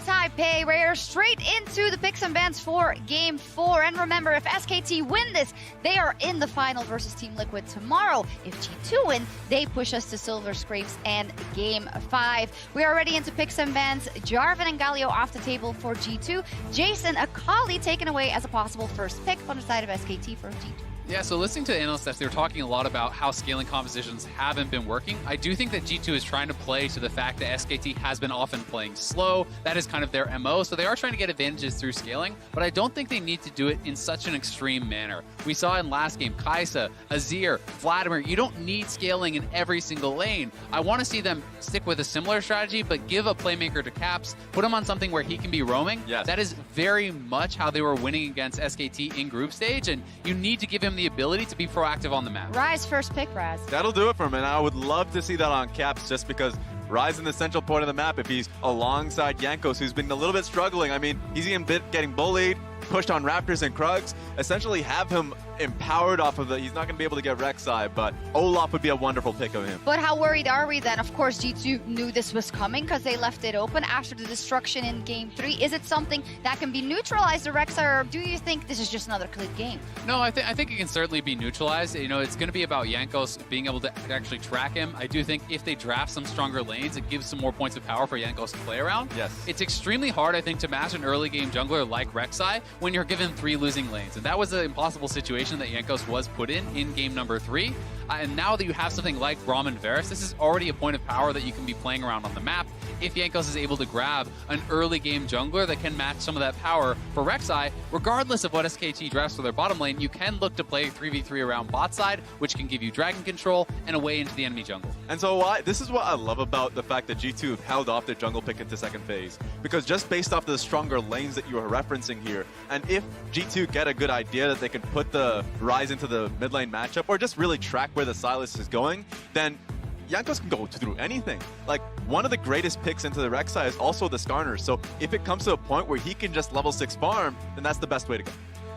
Taipei. We're straight into the picks and bans for Game 4. And remember, if SKT win this, they are in the final versus Team Liquid tomorrow. If G2 win, they push us to Silver Scrapes and Game 5. We are already into picks and bans. Jarvan and Galio off the table for G2. Jason Akali taken away as a possible first pick on the side of SKT for G2. Yeah, so listening to the analysts, they were talking a lot about how scaling compositions haven't been working. I do think that G2 is trying to play to the fact that SKT has been often playing slow. That is kind of their MO, so they are trying to get advantages through scaling, but I don't think they need to do it in such an extreme manner. We saw in last game, Kai'Sa, Azir, Vladimir, you don't need scaling in every single lane. I want to see them stick with a similar strategy, but give a playmaker to Caps, put him on something where he can be roaming. Yes. That is very much how they were winning against SKT in group stage, and you need to give him the ability to be proactive on the map. Rise first pick, Raz. That'll do it for him, and I would love to see that on Caps just because Rise in the central point of the map, if he's alongside Jankos, who's been a little bit struggling. I mean, he's getting bullied, pushed on Raptors and Krugs. Essentially have him empowered off of he's not going to be able to get Rek'Sai, but Olaf would be a wonderful pick of him. But how worried are we then? Of course, G2 knew this was coming because they left it open after the destruction in Game 3. Is it something that can be neutralized to Rek'Sai, or do you think this is just another clean game? No, I think it can certainly be neutralized. You know, it's going to be about Jankos being able to actually track him. I do think if they draft some stronger lanes, it gives some more points of power for Jankos to play around. Yes. It's extremely hard, I think, to match an early game jungler like Rek'Sai when you're given 3 losing lanes. And that was an impossible situation that Jankos was put in game number 3. And now that you have something like Braum and Varus, this is already a point of power that you can be playing around on the map. If Jankos is able to grab an early game jungler that can match some of that power for Rek'Sai, regardless of what SKT drafts for their bottom lane, you can look to play 3v3 around bot side, which can give you dragon control and a way into the enemy jungle. And so this is what I love about the fact that G2 have held off their jungle pick into second phase. Because just based off the stronger lanes that you are referencing here, and if G2 get a good idea that they can put the Rise into the mid lane matchup, or just really track where the Sylas is going, then Jankos can go through anything. Like, one of the greatest picks into the Rek'Sai is also the Skarner. So if it comes to a point where he can just level 6 farm, then that's the best way to go.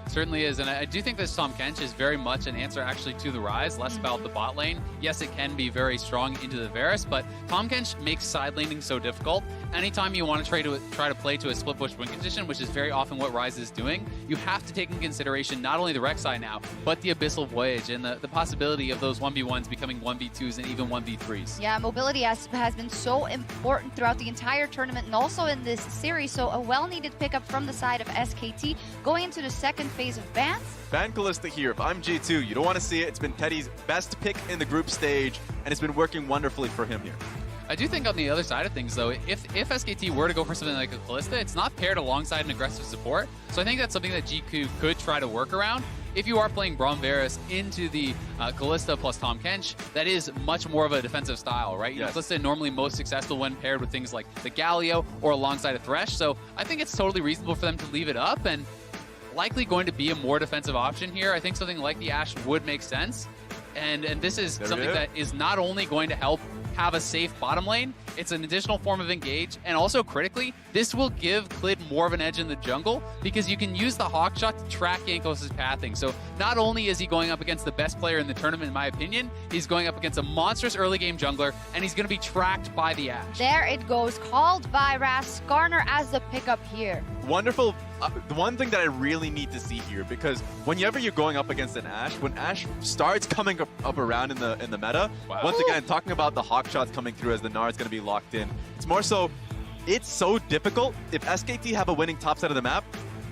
Certainly is, and I do think this Tahm Kench is very much an answer actually to the Rise, less about the bot lane. Yes, it can be very strong into the Varus, but Tahm Kench makes side laning so difficult. Anytime you want to try to play to a split push win condition, which is very often what Rise is doing, you have to take in consideration not only the Rek'Sai now, but the Abyssal Voyage and the possibility of those 1v1s becoming 1v2s and even 1v3s. Yeah, mobility has been so important throughout the entire tournament and also in this series, so a well-needed pickup from the side of SKT going into the second phase of bans. Ban Kalista here. If I'm G2, you don't want to see it. It's been Teddy's best pick in the group stage, and it's been working wonderfully for him here. I do think on the other side of things, though, if SKT were to go for something like a Kalista, it's not paired alongside an aggressive support. So I think that's something that GQ could try to work around. If you are playing Braum Varus into the Kalista plus Tahm Kench, that is much more of a defensive style, right? You know, Kalista normally most successful when paired with things like the Galio or alongside a Thresh. So I think it's totally reasonable for them to leave it up, and likely going to be a more defensive option here. I think something like the Ashe would make sense. And this is something that is not only going to help have a safe bottom lane, it's an additional form of engage, and also critically, this will give Clid more of an edge in the jungle because you can use the Hawk Shot to track Jankos' pathing. So not only is he going up against the best player in the tournament, in my opinion, he's going up against a monstrous early game jungler, and he's going to be tracked by the Ashe. There it goes, called by Raz. Skarner as the pickup here. Wonderful. The one thing that I really need to see here, because whenever you're going up against an Ashe, when Ashe starts coming up around in the meta, once again, talking about the Hawk Shots coming through as the Gnar is going to be locked in, it's more so, it's so difficult if SKT have a winning top side of the map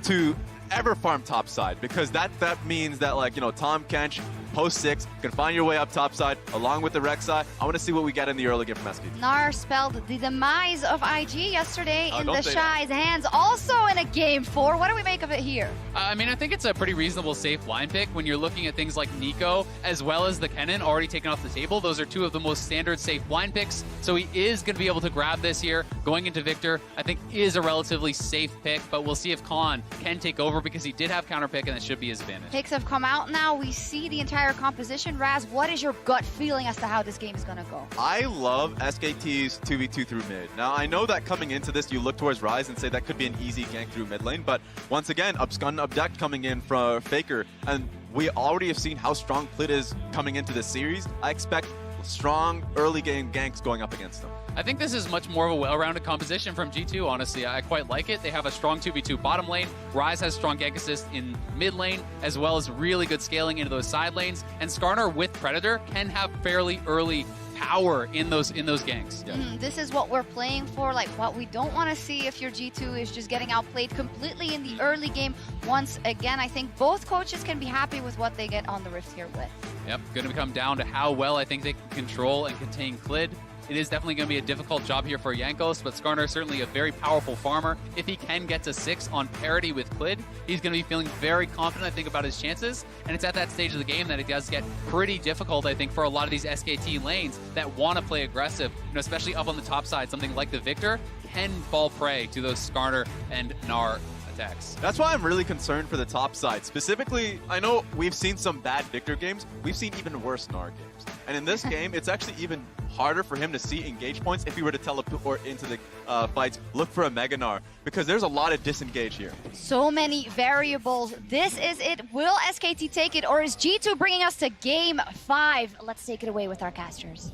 to ever farm top side, because that means that, like, you know, Tahm Kench, post 6, can find your way up top side along with the Rek'Sai. I want to see what we get in the early game from SKT. Gnar spelled the demise of IG yesterday in the Shy's hands, also in a Game 4. What do we make of it here? I mean, I think it's a pretty reasonable safe line pick when you're looking at things like Nico as well as the Kennen already taken off the table. Those are two of the most standard safe blind picks, so he is going to be able to grab this here. Going into Victor, I think is a relatively safe pick, but we'll see if Khan can take over because he did have counter pick and that should be his advantage. Picks have come out now. We see the entire composition. Raz, what is your gut feeling as to how this game is going to go? I love SKT's 2v2 through mid. Now, I know that coming into this, you look towards Rise and say that could be an easy gank through mid lane, but once again, Upskun Abduct coming in from Faker, and we already have seen how strong Plit is coming into this series. I expect strong early game ganks going up against them. I think this is much more of a well-rounded composition from G2, honestly. I quite like it. They have a strong 2v2 bottom lane. Ryze has strong gank assist in mid lane, as well as really good scaling into those side lanes. And Skarner with Predator can have fairly early power in those ganks. Yeah. This is what we're playing for, like what we don't want to see if your G2 is just getting outplayed completely in the early game. Once again, I think both coaches can be happy with what they get on the Rift here with. Yep, going to come down to how well I think they can control and contain Clid. It is definitely going to be a difficult job here for Jankos, but Skarner is certainly a very powerful farmer. If he can get to 6 on parity with Clid, he's going to be feeling very confident, I think, about his chances. And it's at that stage of the game that it does get pretty difficult, I think, for a lot of these SKT lanes that want to play aggressive, especially up on the top side. Something like the Victor can fall prey to those Skarner and Gnar attacks. That's why I'm really concerned for the top side. Specifically, I know we've seen some bad Victor games. We've seen even worse Gnar games. And in this game, it's actually even harder for him to see engage points if he were to teleport into the fights, look for a Mega Gnar, because there's a lot of disengage here. So many variables. This is it. Will SKT take it, or is G2 bringing us to Game 5? Let's take it away with our casters.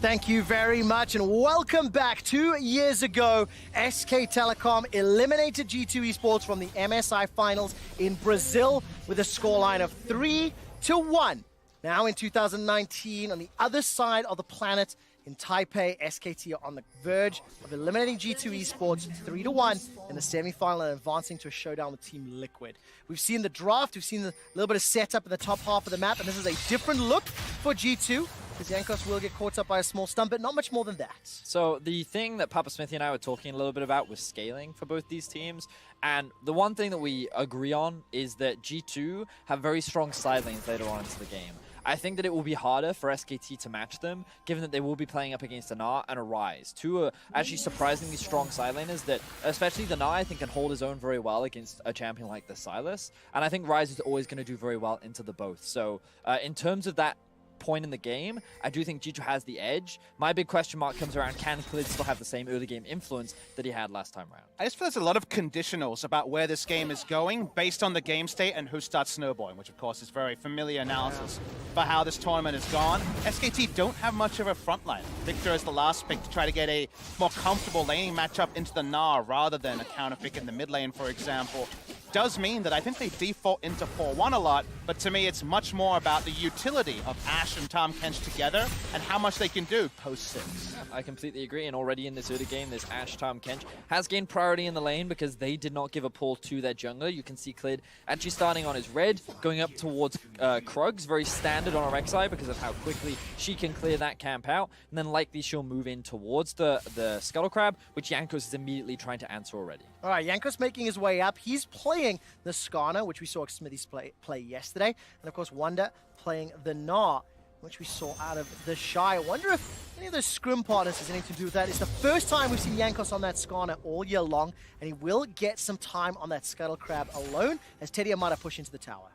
Thank you very much, and welcome back. 2 years ago, SK Telecom eliminated G2 Esports from the MSI finals in Brazil with a scoreline of 3-1. Now in 2019, on the other side of the planet, in Taipei, SKT are on the verge of eliminating G2 Esports 3-1 in the semi-final and advancing to a showdown with Team Liquid. We've seen the draft, we've seen a little bit of setup in the top half of the map, and this is a different look for G2. Because Jankos will get caught up by a small stun, but not much more than that. So the thing that Papa Smithy and I were talking a little bit about was scaling for both these teams. And the one thing that we agree on is that G2 have very strong side lanes later on into the game. I think that it will be harder for SKT to match them, given that they will be playing up against a Gnar and a Ryze. Two actually surprisingly strong side laners that, especially the Gnar, I think can hold his own very well against a champion like the Sylas. And I think Ryze is always going to do very well into the both. So in terms of that point in the game, I do think G2 has the edge. My big question mark comes around, can Clid still have the same early game influence that he had last time around? I just feel there's a lot of conditionals about where this game is going based on the game state and who starts snowballing, which of course is very familiar analysis for how this tournament has gone. SKT don't have much of a front line. Victor is the last pick to try to get a more comfortable laning matchup into the Gnar rather than a counter pick in the mid lane, for example. Does mean that I think they default into 4-1 a lot, but to me it's much more about the utility of Ashe and Tahm Kench together and how much they can do post-6. I completely agree, and already in this early game, this Ashe Tahm Kench has gained priority in the lane because they did not give a pull to their jungler. You can see Clid actually starting on his red, going up towards Krugs, very standard on a Rek'Sai because of how quickly she can clear that camp out, and then likely she'll move in towards the Scuttle Crab, which Jankos is immediately trying to answer already. All right, Jankos making his way up. He's playing the Skarner, which we saw Smithy's play yesterday, and of course Wonder playing the Gnar, which we saw out of the Shy. I wonder if any of those scrim partners has anything to do with that. It's the first time we've seen Jankos on that Skarner all year long, and he will get some time on that Scuttle Crab alone as Teddy Amata push into the tower.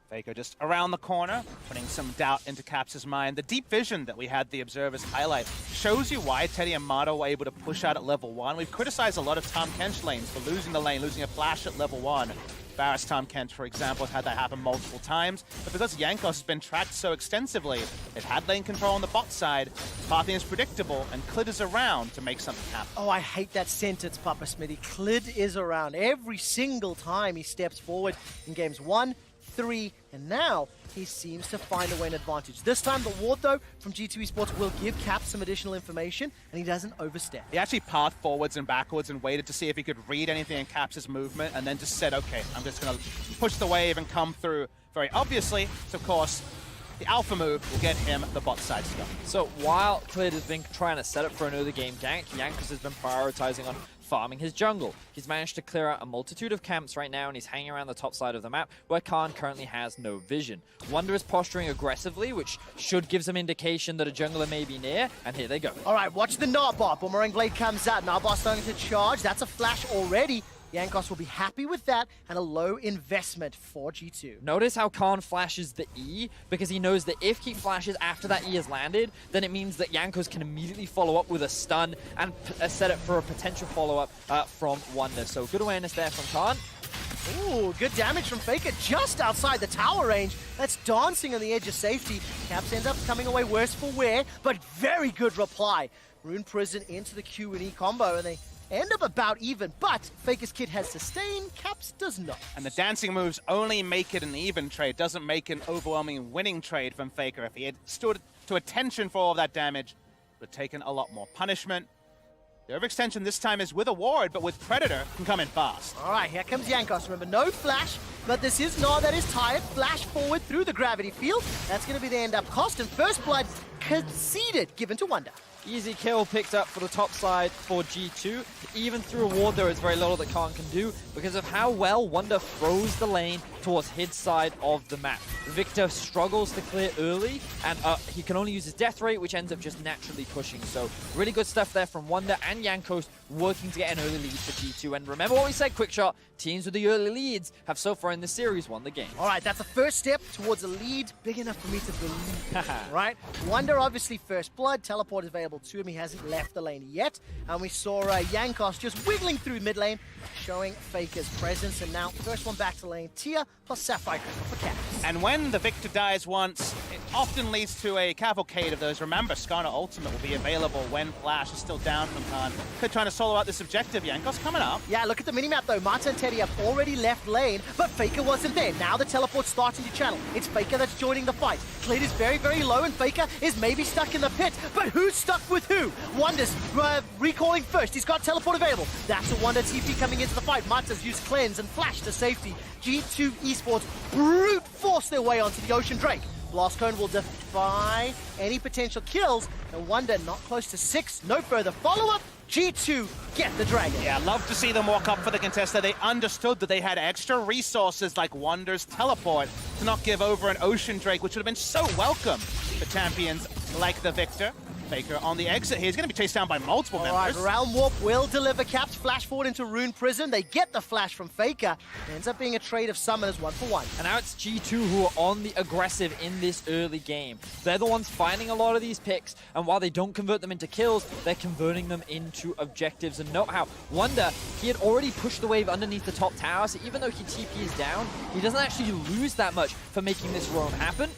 Faker just around the corner, putting some doubt into Caps' mind. The deep vision that we had the observers highlight shows you why Teddy and Mato were able to push out at level 1. We've criticized a lot of Tahm Kench lanes for losing the lane, losing a flash at level 1. Varus Tahm Kench, for example, has had that happen multiple times. But because Jankos has been tracked so extensively, they've had lane control on the bot side, pathing is predictable, and Clid is around to make something happen. Oh, I hate that sentence, Papa Smithy. Clid is around every single time he steps forward in games 1, 3, and now he seems to find a way an advantage. This time the ward, though, from G2 Esports will give Cap some additional information, and he doesn't overstep. He actually pathed forwards and backwards and waited to see if he could read anything in Caps' movement, and then just said, okay, I'm just going to push the wave and come through very obviously. So, of course, the alpha move will get him the bot side stuff. So while Clid has been trying to set up for an early game gank, Jankos has been prioritizing on farming his jungle. He's managed to clear out a multitude of camps right now, and he's hanging around the top side of the map where Khan currently has no vision. Wonder is posturing aggressively, which should give some indication that a jungler may be near, and here they go. All right, watch the Narbot. Boomerang Blade comes out. Narbot starting to charge. That's a flash already. Jankos will be happy with that, and a low investment for G2. Notice how Khan flashes the E, because he knows that if he flashes after that E has landed, then it means that Jankos can immediately follow up with a stun and set it for a potential follow-up from Wonder. So good awareness there from Khan. Ooh, good damage from Faker just outside the tower range. That's dancing on the edge of safety. Caps ends up coming away worse for wear, but very good reply. Rune Prison into the Q&E combo, and they end up about even, but Faker's kit has sustain, Caps does not. And the dancing moves only make it an even trade, doesn't make an overwhelming winning trade from Faker. If he had stood to attention for all of that damage, would have taken a lot more punishment. The overextension this time is with a ward, but with Predator can come in fast. All right, here comes Jankos. Remember, no flash, but this is Gnar that is tired. Flash forward through the gravity field. That's going to be the end up cost, and first blood conceded, given to Wonder. Easy kill picked up for the top side for G2. Even through a ward, there is very little that Khan can do because of how well Wonder throws the lane towards his side of the map. Victor struggles to clear early, and he can only use his death rate, which ends up just naturally pushing. So really good stuff there from Wonder and Jankos working to get an early lead for G2. And remember what we said, Quickshot, teams with the early leads have so far in the series won the game. All right, that's the first step towards a lead big enough for me to believe, right? Wonder obviously first blood, teleport is available to him. He hasn't left the lane yet. And we saw Jankos just wiggling through mid lane, showing Faker's presence. And now first one back to lane, Tia plus Sapphire for Caps. And when the Victor dies once, it often leads to a cavalcade of those. Remember, Skarner Ultimate will be available when Flash is still down from Khan. They're trying to solo out this objective. Jankos coming up. Yeah, look at the minimap though. Marta and Teddy have already left lane, but Faker wasn't there. Now the teleport's starting to channel. It's Faker that's joining the fight. Klid is very, very low, and Faker is maybe stuck in the pit. But who's stuck with who? Wonder's recalling first. He's got teleport available. That's a Wonder TP coming into the fight. Marta's used Cleanse and Flash to safety. G2 Esports brute force their way onto the Ocean Drake. Blast Cone will defy any potential kills, and Wonder not close to 6. No further follow-up. G2 get the Dragon. Yeah, love to see them walk up for the contestant. They understood that they had extra resources like Wonder's teleport to not give over an Ocean Drake, which would have been so welcome for champions like the Victor. Faker on the exit here. He's going to be chased down by multiple members. All right, Realm Warp will deliver Caps. Flash forward into Rune Prison. They get the flash from Faker. It ends up being a trade of summoners 1-for-1. And now it's G2 who are on the aggressive in this early game. They're the ones finding a lot of these picks, and while they don't convert them into kills, they're converting them into objectives. And note how Wonder, he had already pushed the wave underneath the top tower, so even though he TPs down, he doesn't actually lose that much for making this roam happen.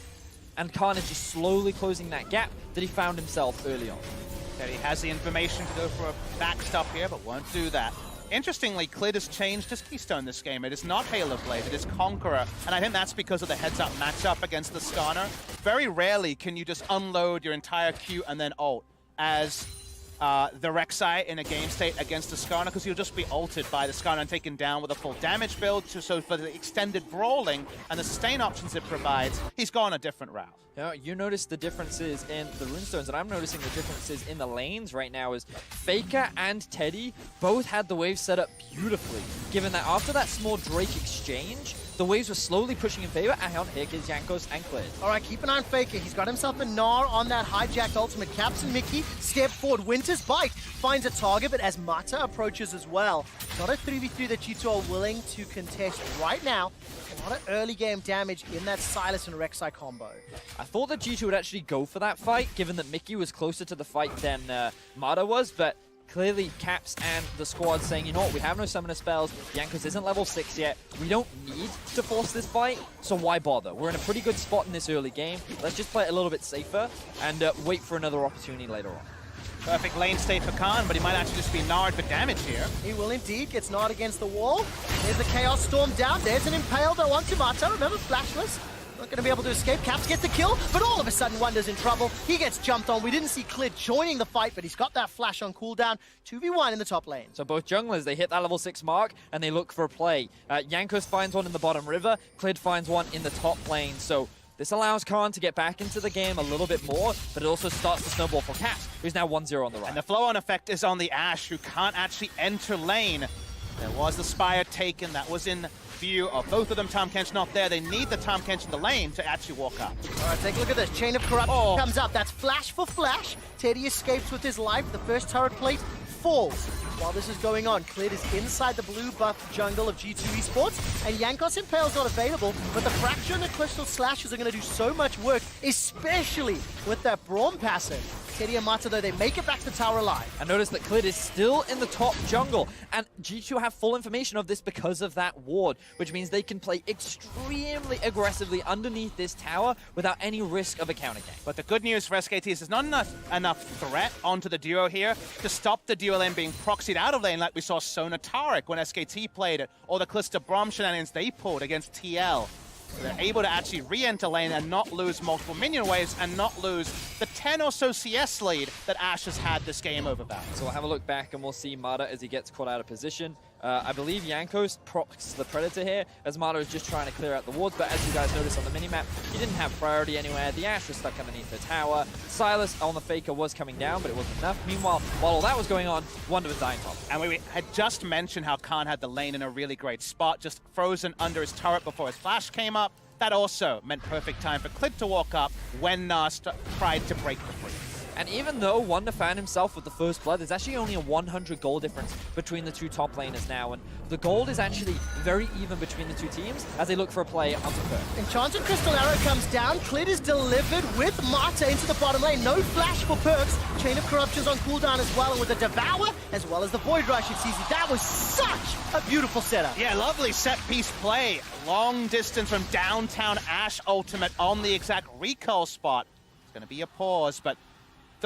And Khan is just slowly closing that gap that he found himself early on. Teddy has the information to go for a backstop here, but won't do that. Interestingly, Klid has changed his keystone this game. It is not Halo Blade, it is Conqueror. And I think that's because of the heads-up matchup against the Skarner. Very rarely can you just unload your entire Q and then ult as the Rek'Sai in a game state against the Skarner, because you'll just be ulted by the Skarner and taken down with a full damage build. So for the extended brawling and the sustain options it provides, he's gone a different route. You notice the differences in the runestones, and I'm noticing the differences in the lanes right now is Faker and Teddy both had the waves set up beautifully, given that after that small Drake exchange, the waves were slowly pushing in favor, and here is Jankos and Klid. All right, keep an eye on Faker. He's got himself a Gnar on that hijacked ultimate. Caps and Mickey step forward. Winter's Bite finds a target, but as Mata approaches as well, not a 3v3 that G2 are willing to contest right now. A lot of early game damage in that Silas and Rek'Sai combo. I thought that G2 would actually go for that fight, given that Mickey was closer to the fight than Mata was, but clearly Caps and the squad saying, you know what, we have no summoner spells, Jankos isn't level 6 yet, we don't need to force this fight, so why bother? We're in a pretty good spot in this early game, let's just play it a little bit safer and wait for another opportunity later on. Perfect lane state for Khan, but he might actually just be narred for damage here. He will indeed, gets gnarred against the wall. There's the Chaos Storm down, there's an Impale though onto Mata, remember, flashless. Not going to be able to escape. Caps gets the kill, but all of a sudden Wonder's in trouble. He gets jumped on. We didn't see Klid joining the fight, but he's got that flash on cooldown. 2v1 in the top lane. So both junglers, they hit that level 6 mark, and they look for a play. Jankos finds one in the bottom river. Klid finds one in the top lane. So this allows Khan to get back into the game a little bit more, but it also starts to snowball for Caps, who's now 1-0 on the right. And the flow-on effect is on the Ashe, who can't actually enter lane. There was the Spire taken. That was in view of both of them. Tahm Kench not there. They need the Tahm Kench in the lane to actually walk up. All right, take a look at this. Chain of Corruption comes up. That's flash for flash. Teddy escapes with his life. The first turret plate falls. While this is going on, Klid is inside the blue buff jungle of G2 Esports, and Jankos Impale's not available, but the Fracture and the Crystal Slashes are going to do so much work, especially with that Braum passive. Teddy and Mata, though, they make it back to the tower alive. And notice that Clid is still in the top jungle, and G2 have full information of this because of that ward, which means they can play extremely aggressively underneath this tower without any risk of a counter gank. But the good news for SKT is there's not enough threat onto the duo here to stop the duo lane being proxied out of lane like we saw Sona Tarek when SKT played it, or the Calista Braum shenanigans they pulled against TL. So they're able to actually re-enter lane and not lose multiple minion waves and not lose the 10 or so CS lead that Ash has had this game over Val. So we'll have a look back and we'll see Mata as he gets caught out of position. I believe Jankos procs the Predator here as Mata is just trying to clear out the wards, but as you guys notice on the minimap, he didn't have priority anywhere. The Ash was stuck underneath the tower. Silas on the Faker was coming down, but it wasn't enough. Meanwhile, while all that was going on, Wonder was dying top. And we had just mentioned how Khan had the lane in a really great spot, just frozen under his turret before his flash came up. That also meant perfect time for Clid to walk up when Nast tried to break the freeze. And even though Wonder found himself with the first blood, there's actually only a 100 gold difference between the two top laners now. And the gold is actually very even between the two teams as they look for a play onto Perk. Enchanted Crystal Arrow comes down. Clid is delivered with Mata into the bottom lane. No flash for Perks. Chain of Corruption's on cooldown as well. And with the Devour, as well as the Void Rush, it's easy. That was such a beautiful setup. Yeah, lovely set-piece play. Long distance from downtown Ash ultimate on the exact recall spot. It's going to be a pause, but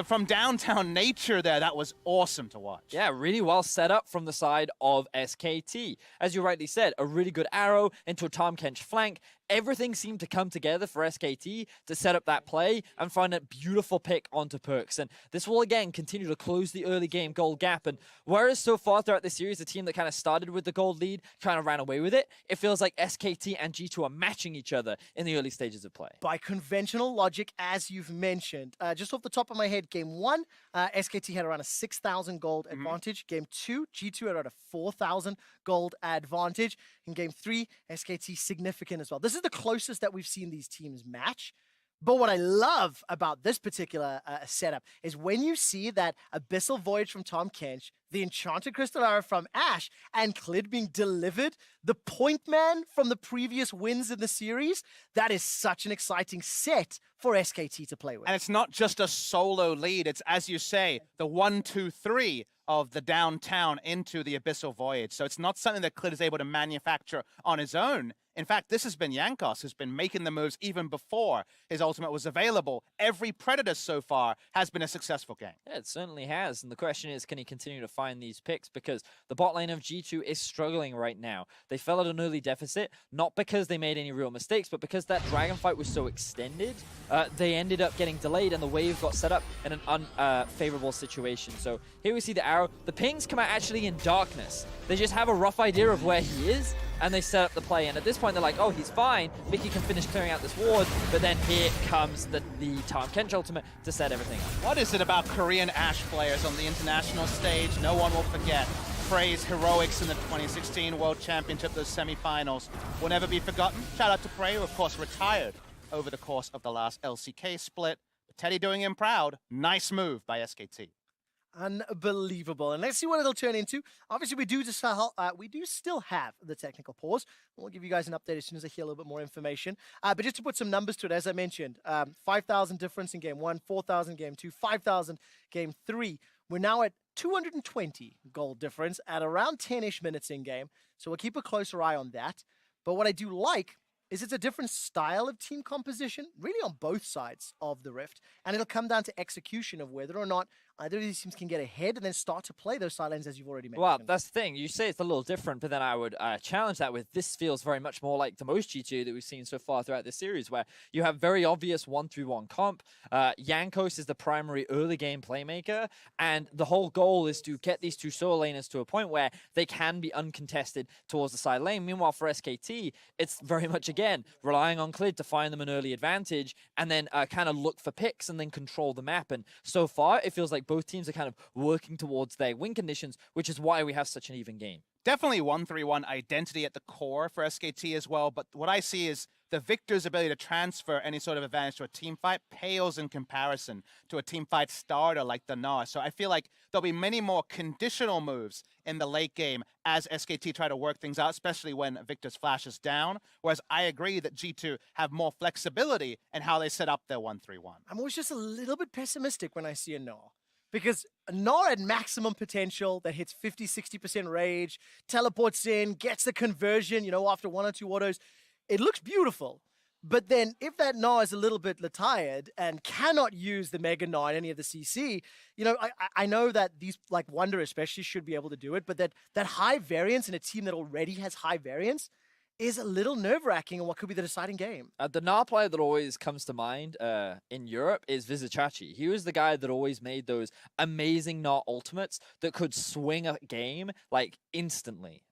from downtown nature there, that was awesome to watch. Yeah, really well set up from the side of SKT. As you rightly said, a really good arrow into a Tahm Kench flank. Everything seemed to come together for SKT to set up that play and find a beautiful pick onto Perks. And this will, again, continue to close the early game gold gap. And whereas so far throughout the series, the team that kind of started with the gold lead kind of ran away with it, it feels like SKT and G2 are matching each other in the early stages of play. By conventional logic, as you've mentioned, just off the top of my head, game 1, SKT had around a 6,000 gold advantage. Game 2, G2 had around a 4,000 gold advantage. In game 3, SKT significant as well. This is the closest that we've seen these teams match. But what I love about this particular setup is when you see that Abyssal Voyage from Tahm Kench, the Enchanted Crystal Arrow from Ash, and Clid being delivered, the point man from the previous wins in the series, that is such an exciting set for SKT to play with. And it's not just a solo lead, it's, as you say, the 1, 2, 3 of the downtown into the Abyssal Voyage. So it's not something that Clid is able to manufacture on his own. In fact, this has been Jankos who's been making the moves even before his ultimate was available. Every Predator so far has been a successful game. Yeah, it certainly has. And the question is, can he continue to find these picks? Because the bot lane of G2 is struggling right now. They fell at an early deficit, not because they made any real mistakes, but because that dragon fight was so extended, they ended up getting delayed and the wave got set up in an unfavorable situation. So here we see the arrow. The pings come out actually in darkness. They just have a rough idea of where he is, and they set up the play. And at this point, they're like, oh, he's fine. Mickey can finish clearing out this ward. But then here comes the Tahm Kench ultimate to set everything up. What is it about Korean Ash players on the international stage? No one will forget. Prey's heroics in the 2016 World Championship, those semifinals, will never be forgotten. Shout out to Prey, who of course retired over the course of the last LCK split. But Teddy doing him proud. Nice move by SKT. Unbelievable. And let's see what it'll turn into. Obviously, we do still have the technical pause. We'll give you guys an update as soon as I hear a little bit more information. But just to put some numbers to it, as I mentioned, 5,000 difference in game 1, 4,000 game 2, 5,000 game 3. We're now at 220 gold difference at around 10-ish minutes in game. So we'll keep a closer eye on that. But what I do like is it's a different style of team composition, really on both sides of the Rift. And it'll come down to execution of whether or not either of these teams can get ahead and then start to play those side lanes as you've already mentioned. Well, that's the thing. You say it's a little different, but then I would challenge that with this feels very much more like the most G2 that we've seen so far throughout this series, where you have very obvious 1-3-1 comp. Jankos is the primary early game playmaker, and the whole goal is to get these two solo laners to a point where they can be uncontested towards the side lane. Meanwhile, for SKT, it's very much, again, relying on Clid to find them an early advantage and then kind of look for picks and then control the map. And so far, it feels like like both teams are kind of working towards their win conditions, which is why we have such an even game. Definitely 1-3-1 identity at the core for SKT as well, but what I see is the Victor's ability to transfer any sort of advantage to a team fight pales in comparison to a team fight starter like the Gnar. So I feel like there'll be many more conditional moves in the late game as SKT try to work things out, especially when Victor's flash is down, whereas I agree that G2 have more flexibility in how they set up their 1-3-1. I'm always just a little bit pessimistic when I see a Gnar. Because Gnar at maximum potential that hits 50-60% rage, teleports in, gets the conversion, after 1 or 2 autos, it looks beautiful. But then if that Gnar is a little bit tired and cannot use the Mega Gnar in any of the CC, I know that these, like Wonder especially, should be able to do it, but that high variance in a team that already has high variance is a little nerve-wracking in what could be the deciding game. The Gnar player that always comes to mind in Europe is Vizicachi. He was the guy that always made those amazing Gnar ultimates that could swing a game like instantly.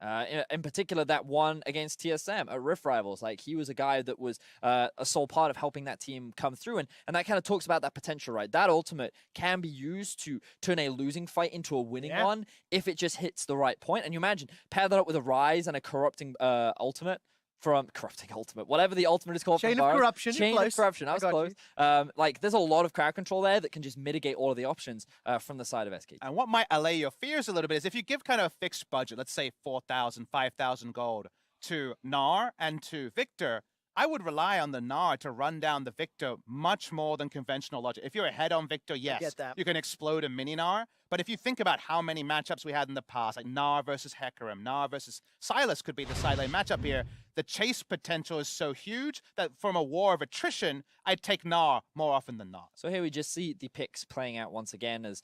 In particular, that one against TSM at Rift Rivals. Like, he was a guy that was a sole part of helping that team come through. And that kind of talks about that potential, right? That ultimate can be used to turn a losing fight into a winning one if it just hits the right point. And you imagine, pair that up with a Rise and a corrupting ultimate. From Corrupting Ultimate, whatever the ultimate is called. Chain of Corruption. Chain of Corruption, I was close. Like, there's a lot of crowd control there that can just mitigate all of the options from the side of SKT. And what might allay your fears a little bit is if you give kind of a fixed budget, let's say 4,000, 5,000 gold to Gnar and to Victor, I would rely on the Gnar to run down the Victor much more than conventional logic. If you're ahead on Victor, yes, you can explode a mini Gnar. But if you think about how many matchups we had in the past, like Gnar versus Hecarim, Gnar versus Sylas could be the side lane matchup here, the chase potential is so huge that from a war of attrition, I'd take Gnar more often than not. So here we just see the picks playing out once again as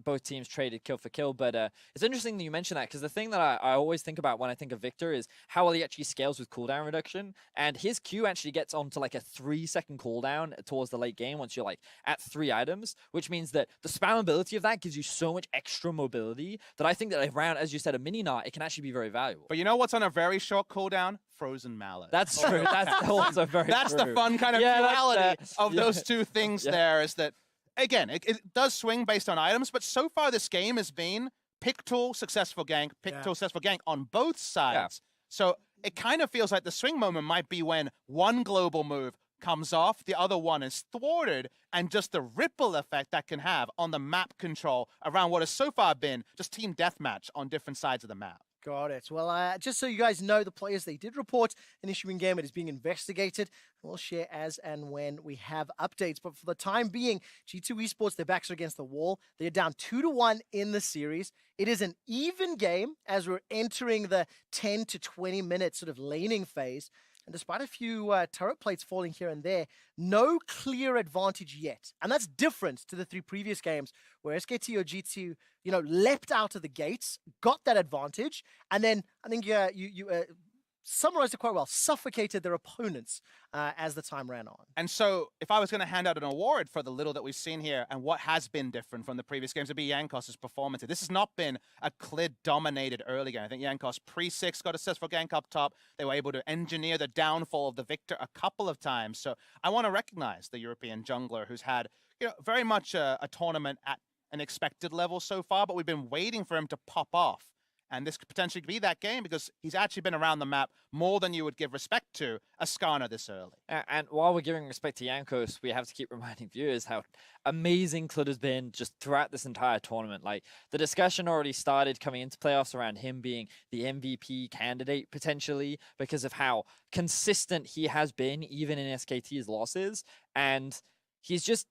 both teams traded kill for kill. But it's interesting that you mention that, because the thing that I always think about when I think of Victor is how well he actually scales with cooldown reduction. And his Q actually gets onto like a 3-second cooldown towards the late game once you're like at 3 items, which means that the spammability of that gives you so much extra mobility that I think that around, as you said, a mini Gnar, it can actually be very valuable. But you know what's on a very short cooldown? Frozen Mallet. That's true. That's also very That's true. the fun kind of duality of those two things there is that, again, it does swing based on items, but so far this game has been pick tool, successful gank, pick tool, successful gank on both sides. So it kind of feels like the swing moment might be when one global move comes off, the other one is thwarted, and just the ripple effect that can have on the map control around what has so far been just team deathmatch on different sides of the map. Got it. Well, just so you guys know, the players, they did report an issue in game. It is being investigated. We'll share as and when we have updates. But for the time being, G2 Esports, their backs are against the wall. They're down 2-1 in the series. It is an even game as we're entering the 10 to 20 minute sort of laning phase. And despite a few turret plates falling here and there, no clear advantage yet. And that's different to the 3 previous games where SKT or G2, leapt out of the gates, got that advantage, and then I think you summarized it quite well, suffocated their opponents as the time ran on. And so if I was going to hand out an award for the little that we've seen here and what has been different from the previous games, it'd be Jankos' performance. This has not been a Clid-dominated early game. I think Jankos pre-6 got a successful gank up top. They were able to engineer the downfall of the Victor a couple of times. So I want to recognize the European jungler who's had very much a tournament at an expected level so far, but we've been waiting for him to pop off. And this could potentially be that game because he's actually been around the map more than you would give respect to Ascana this early. And while we're giving respect to Jankos, we have to keep reminding viewers how amazing Clud has been just throughout this entire tournament. Like, the discussion already started coming into playoffs around him being the MVP candidate potentially because of how consistent he has been even in SKT's losses. And he's just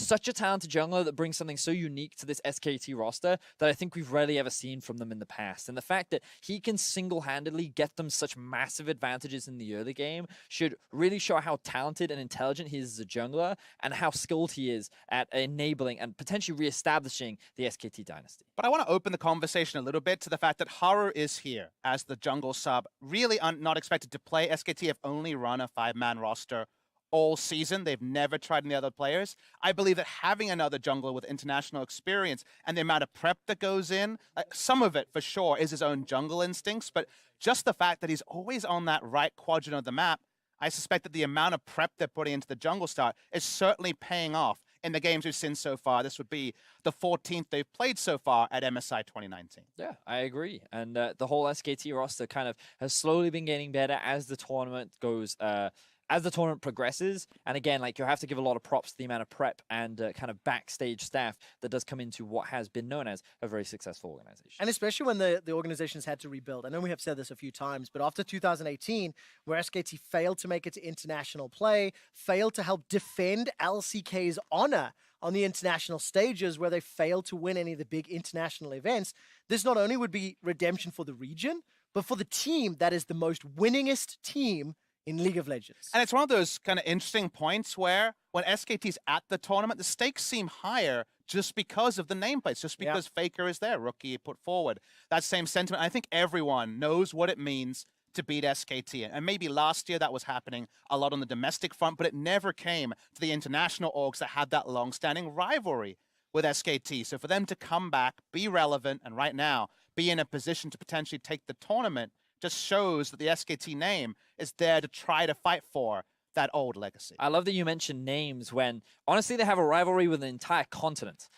such a talented jungler that brings something so unique to this SKT roster that I think we've rarely ever seen from them in the past. And the fact that he can single-handedly get them such massive advantages in the early game should really show how talented and intelligent he is as a jungler and how skilled he is at enabling and potentially reestablishing the SKT dynasty. But I want to open the conversation a little bit to the fact that Haru is here as the jungle sub. Really not expected to play. SKT have only run a 5-man roster all season. They've never tried any other players. I believe that having another jungler with international experience and the amount of prep that goes in, some of it for sure is his own jungle instincts, but just the fact that he's always on that right quadrant of the map, I suspect that the amount of prep they're putting into the jungle start is certainly paying off in the games we've seen so far. This would be the 14th they've played so far at MSI 2019. Yeah, I agree. And the whole SKT roster kind of has slowly been getting better as the tournament goes, as the tournament progresses. And again, like, you have to give a lot of props to the amount of prep and kind of backstage staff that does come into what has been known as a very successful organization. And especially when the organization's had to rebuild. I know we have said this a few times, but after 2018, where SKT failed to make it to international play, failed to help defend LCK's honor on the international stages, where they failed to win any of the big international events, this not only would be redemption for the region, but for the team that is the most winningest team in League of Legends. And it's one of those kind of interesting points where when SKT's at the tournament, the stakes seem higher just because of the nameplates, just because Faker is there, rookie put forward. That same sentiment, I think everyone knows what it means to beat SKT. And maybe last year that was happening a lot on the domestic front, but it never came to the international orgs that had that long-standing rivalry with SKT. So for them to come back, be relevant, and right now be in a position to potentially take the tournament just shows that the SKT name is there to try to fight for that old legacy. I love that you mentioned names when, honestly, they have a rivalry with an entire continent.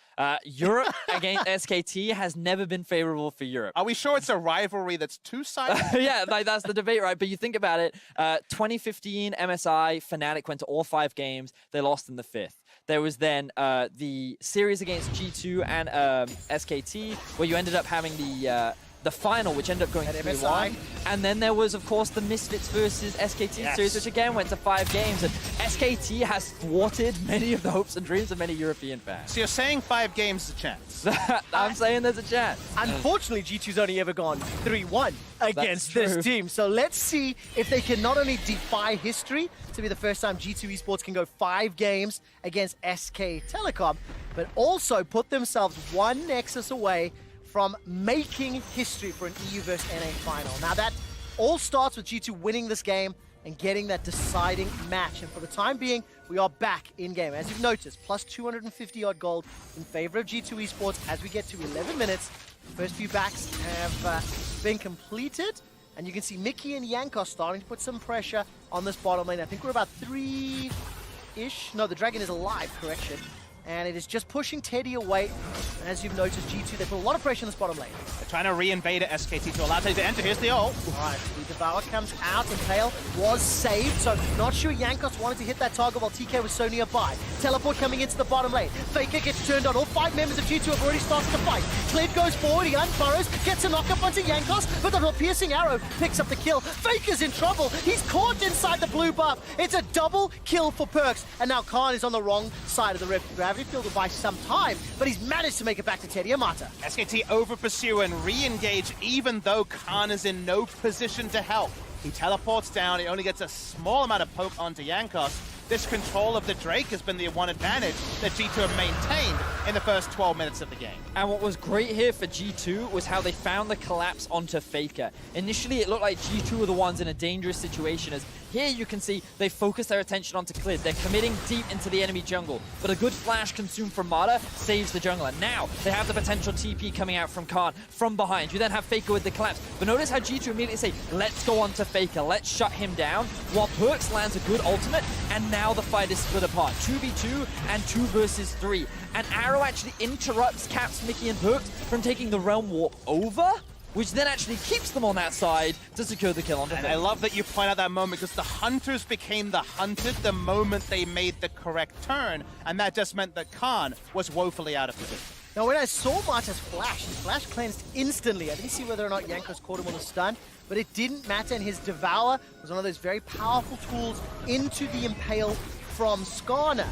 Europe against SKT has never been favorable for Europe. Are we sure it's a rivalry that's two-sided? Yeah, like, that's the debate, right? But you think about it, 2015 MSI, Fnatic went to all 5 games. They lost in the 5th. There was then the series against G2 and SKT, where you ended up having the final, which ended up going 3-1. And then there was, of course, the Misfits versus SKT series, which again went to 5 games. And SKT has thwarted many of the hopes and dreams of many European fans. So you're saying 5 games is a chance? I'm saying there's a chance. Unfortunately, G2's only ever gone 3-1 against this team. So let's see if they can not only defy history to be the first time G2 Esports can go 5 games against SK Telecom, but also put themselves one Nexus away from making history for an EU versus NA final. Now that all starts with G2 winning this game and getting that deciding match. And for the time being, we are back in game. As you've noticed, plus 250 odd gold in favor of G2 Esports as we get to 11 minutes. The first few backs have been completed. And you can see Mickey and Yankos starting to put some pressure on this bottom lane. I think we're about 3-ish. No, the Dragon is alive, correction. And it is just pushing Teddy away. And as you've noticed, G2, they put a lot of pressure in this bottom lane. They're trying to re-invade SKT to allow Teddy to enter. Here's the ult. All right, the Devour comes out, and Pale was saved, so not sure Yankos wanted to hit that target while TK was so nearby. Teleport coming into the bottom lane. Faker gets turned on. All 5 members of G2 have already started to fight. Clid goes forward, he unfurrows, gets a knock-up onto Yankos, but the piercing arrow picks up the kill. Faker's in trouble. He's caught inside the blue buff. It's a double kill for Perks, and now Khan is on the wrong side of the rift. Gravity Field will buy some time, but he's managed to make it back to Teddy Amata. SKT over-pursue and re-engage even though Khan is in no position to help. He teleports down, he only gets a small amount of poke onto Yankos. This control of the Drake has been the one advantage that G2 have maintained in the first 12 minutes of the game. And what was great here for G2 was how they found the collapse onto Faker. Initially, it looked like G2 were the ones in a dangerous situation, as here you can see they focus their attention onto Clid. They're committing deep into the enemy jungle, but a good flash consumed from Mata saves the jungler. Now, they have the potential TP coming out from Khan from behind. You then have Faker with the collapse. But notice how G2 immediately say, let's go on to Faker, let's shut him down, while Perks lands a good ultimate, and now the fight is split apart. 2v2 and 2 versus 3. And Arrow actually interrupts Caps, Mickey, and Perks from taking the Realm Warp over, which then actually keeps them on that side to secure the kill on And I love that you point out that moment, because the Hunters became the hunted the moment they made the correct turn, and that just meant that Khan was woefully out of position. Now, when I saw Mata's flash, his flash cleansed instantly. I didn't see whether or not Yankos caught him on the stun, but it didn't matter, and his Devour was one of those very powerful tools into the Impale from Skarner.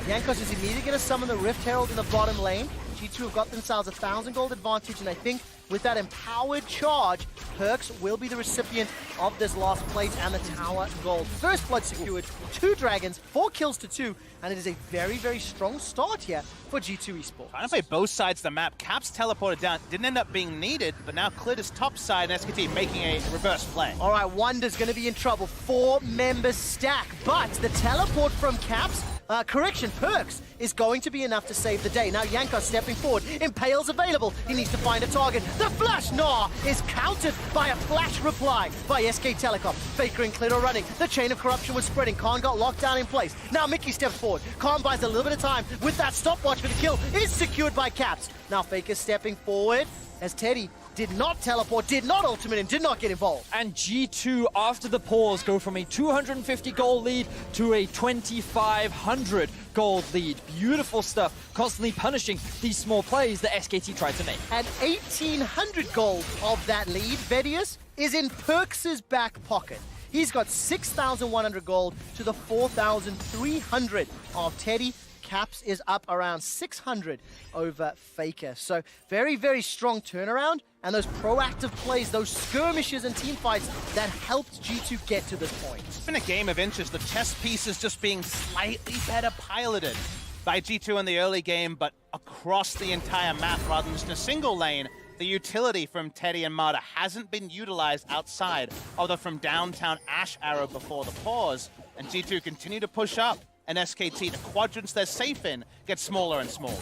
Yankos is immediately going to summon the Rift Herald in the bottom lane. G2 have got themselves 1,000 gold advantage, and I think with that empowered charge, Perks will be the recipient of this last plate and the tower gold. First blood secured, 2 dragons, 4 kills to 2, and it is a very, very strong start here for G2 Esports. Trying to play both sides of the map. Caps teleported down, didn't end up being needed, but now Clid is top side and SKT making a reverse play. All right, Wonder's going to be in trouble. 4 members stack, but the teleport from Caps Correction, Perks is going to be enough to save the day. Now Yankos stepping forward. Impale's available. He needs to find a target. The flash, nah, is countered by a flash reply by SK Telecom. Faker and Clitter running. The chain of corruption was spreading. Khan got locked down in place. Now Mickey steps forward. Khan buys a little bit of time with that stopwatch for the kill. Is secured by Caps. Now Faker stepping forward as Teddy did not teleport, did not ultimate, and did not get involved. And G2, after the pause, go from a 250 gold lead to a 2,500 gold lead. Beautiful stuff, constantly punishing these small plays that SKT tried to make. And 1,800 gold of that lead, Vedius, is in Perks' back pocket. He's got 6,100 gold to the 4,300 of Teddy. Caps is up around 600 over Faker. So very, very strong turnaround. And those proactive plays, those skirmishes and team fights that helped G2 get to this point. It's been a game of inches. The chess pieces just being slightly better piloted by G2 in the early game, but across the entire map rather than just a single lane. The utility from Teddy and Marta hasn't been utilized outside of the from downtown Ash arrow before the pause. And G2 continue to push up. And SKT, the quadrants they're safe in, get smaller and smaller.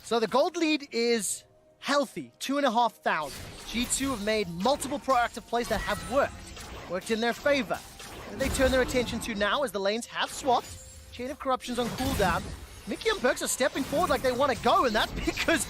So the gold lead is healthy, 2,500. G2 have made multiple proactive plays that have worked in their favor. And they turn their attention to now as the lanes have swapped. Chain of Corruption's on cooldown. Mickey and Perks are stepping forward like they want to go, and that's because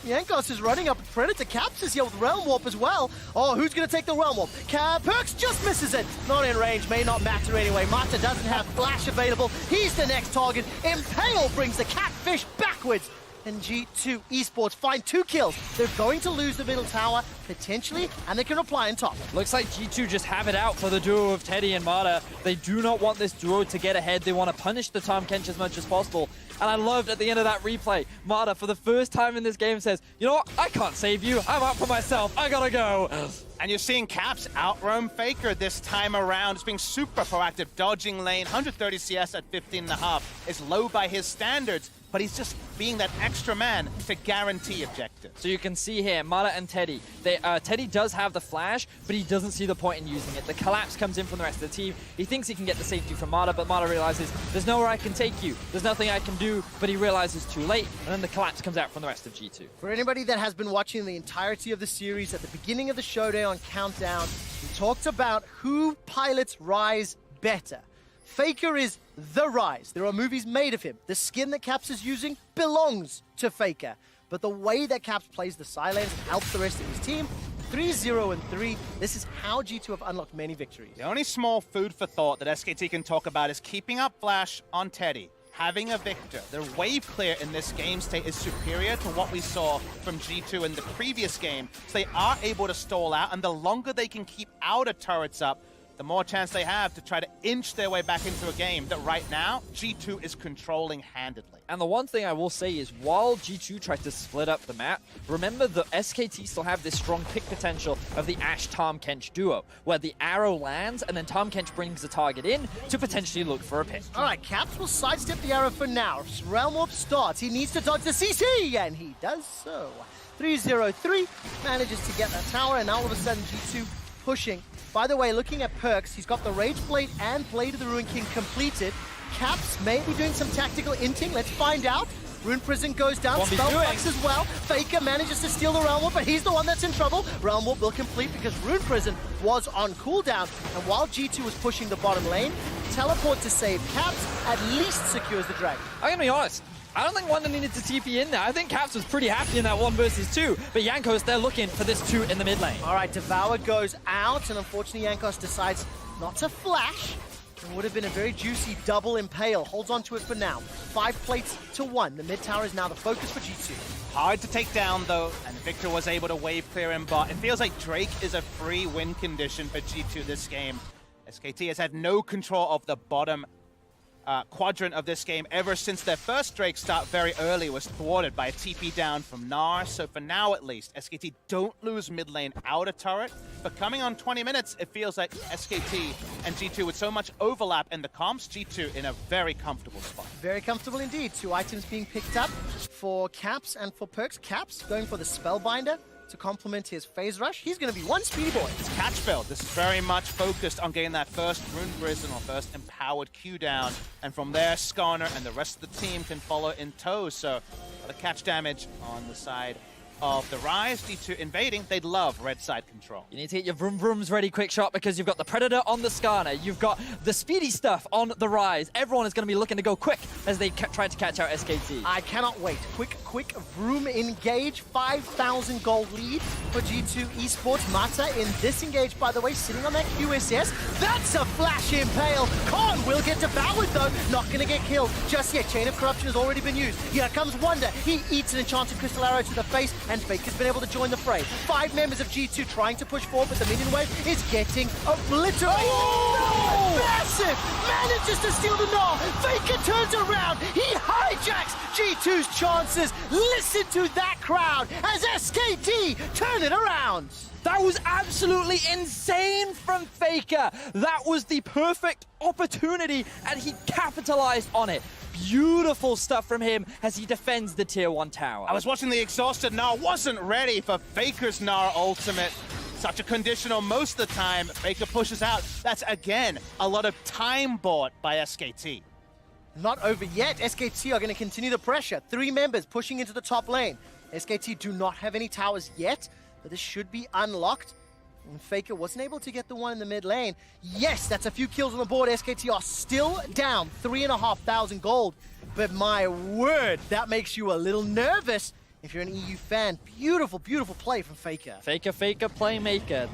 Yankos is running up. Predator Caps is here with Realm Warp as well. Oh, who's going to take the Realm Warp? Perks just misses it. Not in range, may not matter anyway. Mata doesn't have Flash available. He's the next target. Impale brings the Catfish backwards. And G2 Esports find 2 kills. They're going to lose the middle tower, potentially, and they can reply on top. Looks like G2 just have it out for the duo of Teddy and Marta. They do not want this duo to get ahead. They want to punish the Tahm Kench as much as possible. And I loved at the end of that replay, Marta, for the first time in this game, says, you know what, I can't save you. I'm out for myself. I gotta go. And you're seeing Caps outroam Faker this time around. It's being super proactive, dodging lane. 130 CS at 15.5 is low by his standards, but he's just being that extra man to guarantee objectives. So you can see here, Marta and Teddy. Teddy does have the flash, but he doesn't see the point in using it. The collapse comes in from the rest of the team. He thinks he can get the safety from Marta, but Marta realizes there's nowhere I can take you. There's nothing I can do, but he realizes too late, and then the collapse comes out from the rest of G2. For anybody that has been watching the entirety of the series, at the beginning of the showdown on Countdown, we talked about who pilots Rise better. Faker is the Rise. There are movies made of him. The skin that Caps is using belongs to Faker. But the way that Caps plays the silence helps the rest of his team. 3-0-3. This is how G2 have unlocked many victories. The only small food for thought that SKT can talk about is keeping up Flash on Teddy, having a Victor. Their wave clear in this game state is superior to what we saw from G2 in the previous game. So they are able to stall out, and the longer they can keep outer turrets up, the more chance they have to try to inch their way back into a game that right now, G2 is controlling handedly. And the one thing I will say is, while G2 tried to split up the map, remember the SKT still have this strong pick potential of the Ashe Tahm Kench duo, where the arrow lands and then Tahm Kench brings the target in to potentially look for a pick. All right, Caps will sidestep the arrow for now. Realm Warp starts. He needs to dodge the CC, and he does so. 3-0-3, manages to get that tower, and now all of a sudden G2 pushing. By the way, looking at Perks, he's got the Rage Blade and Blade of the Ruin King completed. Caps may be doing some tactical inting. Let's find out. Rune Prison goes down, Spellbox as well. Faker manages to steal the Realm Warp, but he's the one that's in trouble. Realm Warp will complete because Rune Prison was on cooldown. And while G2 was pushing the bottom lane, Teleport to save Caps at least secures the Dragon. I'm gonna be honest. I don't think Wonder needed to TP in there. I think Caps was pretty happy in that 1 versus 2. But Yankos, they're looking for this 2 in the mid lane. All right, Devour goes out, and unfortunately Yankos decides not to flash. It would have been a very juicy double Impale. Holds on to it for now. 5 plates to 1. The mid tower is now the focus for G2. Hard to take down, though, and Victor was able to wave clear in bot. It feels like Drake is a free win condition for G2 this game. SKT has had no control of the bottom quadrant of this game ever since their first Drake start very early was thwarted by a TP down from Gnar. So for now at least, SKT don't lose mid lane outer turret. But coming on 20 minutes, it feels like SKT and G2 with so much overlap in the comps, G2 in a very comfortable spot. Very comfortable indeed. 2 items being picked up for Caps and for Perks. Caps going for the Spellbinder. to complement his phase rush. He's going to be one speedy boy. It's catch build. This is very much focused on getting that first Rune Prison or first empowered Q down. And from there, Skarner and the rest of the team can follow in tow. So the catch damage on the side of the Rise. G2 invading, they'd love red side control. You need to get your vroom vrooms ready, quick shot, because you've got the Predator on the Skarner, you've got the speedy stuff on the Rise. Everyone is going to be looking to go quick as they try to catch out SKT. I cannot wait. Quick vroom engage. 5,000 gold lead for G2 Esports. Mata in this engage, by the way, sitting on that QSS. That's a flash impale. Khan will get devoured though. Not going to get killed just yet. Chain of Corruption has already been used. Here comes Wonder. He eats an enchanted crystal arrow to the face, and Faker's been able to join the fray. 5 members of G2 trying to push forward, but the minion wave is getting obliterated. Oh! Massive! Manages to steal the Gnaw. Faker turns around. He hijacks G2's chances. Listen to that crowd as SKT turn it around. That was absolutely insane from Faker. That was the perfect opportunity, and he capitalized on it. Beautiful stuff from him as he defends the tier 1 tower. I was watching the exhausted Gnar, wasn't ready for Faker's Gnar ultimate. Such a conditional most of the time. Faker pushes out. That's, again, a lot of time bought by SKT. Not over yet. SKT are going to continue the pressure. 3 members pushing into the top lane. SKT do not have any towers yet, but this should be unlocked. And Faker wasn't able to get the one in the mid lane. Yes, that's a few kills on the board. SKT are still down 3,500 gold. But my word, that makes you a little nervous if you're an EU fan. Beautiful, beautiful play from Faker. Faker, playmaker.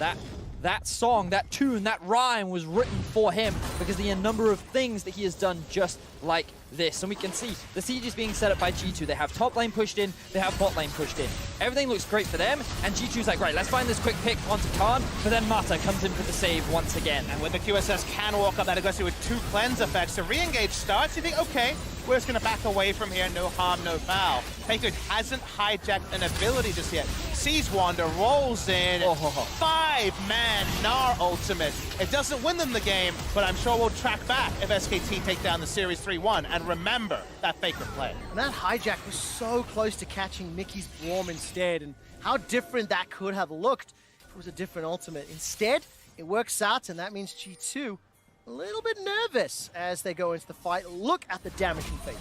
That song, that tune, that rhyme was written for him because of the number of things that he has done just like this. And we can see the siege is being set up by G2. They have top lane pushed in, they have bot lane pushed in. Everything looks great for them, and G2's like, right, let's find this quick pick onto Khan, but then Mata comes in for the save once again. And when the QSS can walk up that aggressive with 2 cleanse effects, the re-engage starts, you think, okay, we're just going to back away from here, no harm, no foul. Faker hasn't hijacked an ability just yet. Sees Wander, rolls in, 5-man Gnar ultimate. It doesn't win them the game, but I'm sure we'll track back if SKT take down the series 3-1. And remember that Faker play. And that hijack was so close to catching Mickey's Swarm instead, and how different that could have looked if it was a different ultimate. Instead, it works out, and that means G2 a little bit nervous as they go into the fight. Look at the damage from Faker.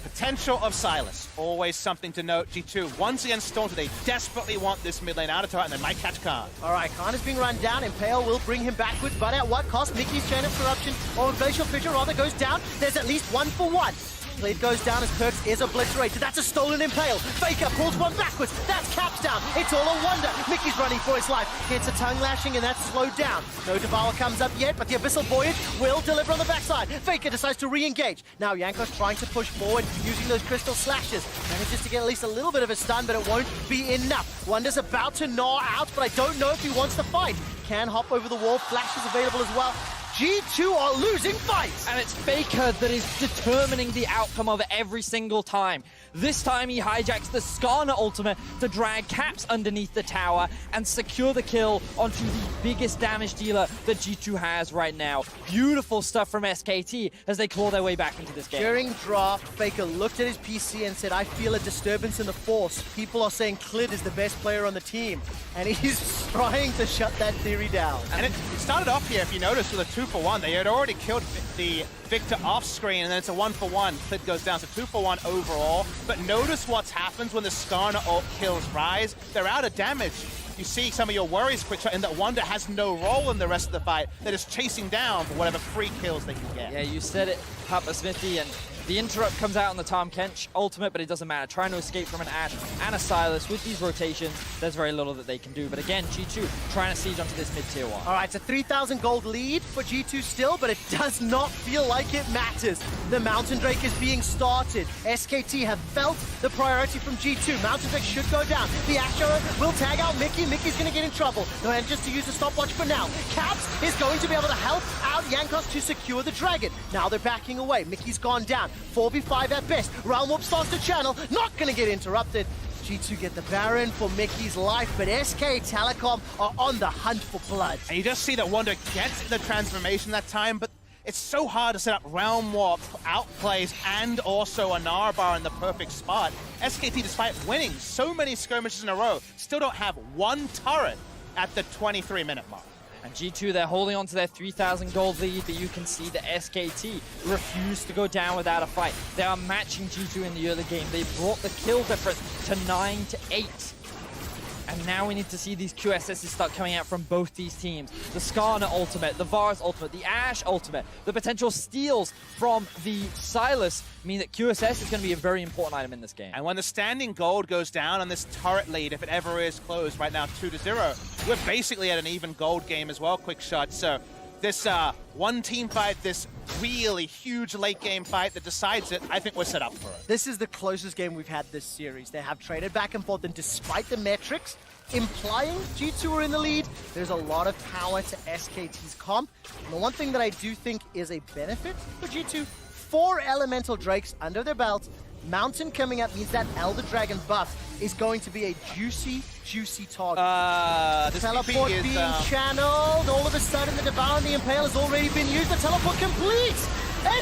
Potential of Silas, always something to note. G2 once again Staunted, they desperately want this mid lane out of turret, and they might catch Khan. All right, Khan is being run down. Impale will bring him backwards, but at what cost? Mickey's Chain of Corruption, or Glacial Fissure rather, goes down. There's at least 1 for 1. Bleed goes down as Perks is obliterated. That's a stolen Impale. Faker pulls one backwards. That's Caps down. It's all a wonder. Mickey's running for his life. Gets a tongue lashing, and that's slowed down. No Devour comes up yet, but the Abyssal Voyage will deliver on the backside. Faker decides to re-engage. Now Jankos trying to push forward using those crystal slashes. Manages to get at least a little bit of a stun, but it won't be enough. Wonder's about to gnaw out, but I don't know if he wants to fight. Can hop over the wall. Flash is available as well. G2 are losing fights! And it's Faker that is determining the outcome of it every single time. This time he hijacks the Skarner ultimate to drag Caps underneath the tower and secure the kill onto the biggest damage dealer that G2 has right now. Beautiful stuff from SKT as they claw their way back into this game. During draft, Faker looked at his PC and said, I feel a disturbance in the force. People are saying Klid is the best player on the team. And he's trying to shut that theory down. And it started off here, if you notice, with a 2-for-1. They had already killed the Victor off screen, and then it's a 1-for-1. Klid goes down, so 2-for-1 overall. But notice what happens when the Skarner ult kills Rise. They're out of damage. You see some of your worries, Quickshot, in that Wonder has no role in the rest of the fight. They're just chasing down for whatever free kills they can get. Yeah, you said it, Papa Smithy, and the interrupt comes out on the Tahm Kench ultimate, but it doesn't matter. Trying to escape from an Ashe and a Silas with these rotations, there's very little that they can do. But again, G2 trying to siege onto this mid-tier 1. All right, it's a 3,000 gold lead for G2 still, but it does not feel like it matters. The Mountain Drake is being started. SKT have felt the priority from G2. Mountain Drake should go down. The Ashe Arrow will tag out Mickey. Mickey's going to get in trouble. No, and just to use the stopwatch for now. Caps is going to be able to help out Jankos to secure the Dragon. Now they're backing away. Mickey's gone down. 4v5 at best. Realm Warp starts to channel. Not going to get interrupted. G2 get the Baron for Mickey's life, but SK Telecom are on the hunt for blood. And you just see that Wonder gets the transformation that time, but It's so hard to set up Realm Warp, outplays, and also a Narabar in the perfect spot. SKT, despite winning so many skirmishes in a row, still don't have one turret at the 23-minute mark. And G2, they're holding on to their 3,000 gold lead, but you can see the SKT refuse to go down without a fight. They are matching G2 in the early game. They brought the kill difference to 9-8. And now we need to see these QSSs start coming out from both these teams. The Skarner ultimate, the Varus ultimate, the Ashe ultimate, the potential steals from the Sylas mean that QSS is going to be a very important item in this game. And when the standing gold goes down on this turret lead, if it ever is closed right now 2-0, we're basically at an even gold game as well, Quick Shot. So this one team fight, this really huge late game fight that decides it, I think we're set up for it. This is the closest game we've had this series. They have traded back and forth, and despite the metrics implying G2 are in the lead, there's a lot of power to SKT's comp. And the one thing that I do think is a benefit for G2, 4 Elemental Drakes under their belt. Mountain coming up means that Elder Dragon buff is going to be a juicy, juicy target. This Teleport TP is, being channeled. All of a sudden, the Devour and the Impale has already been used. The teleport completes.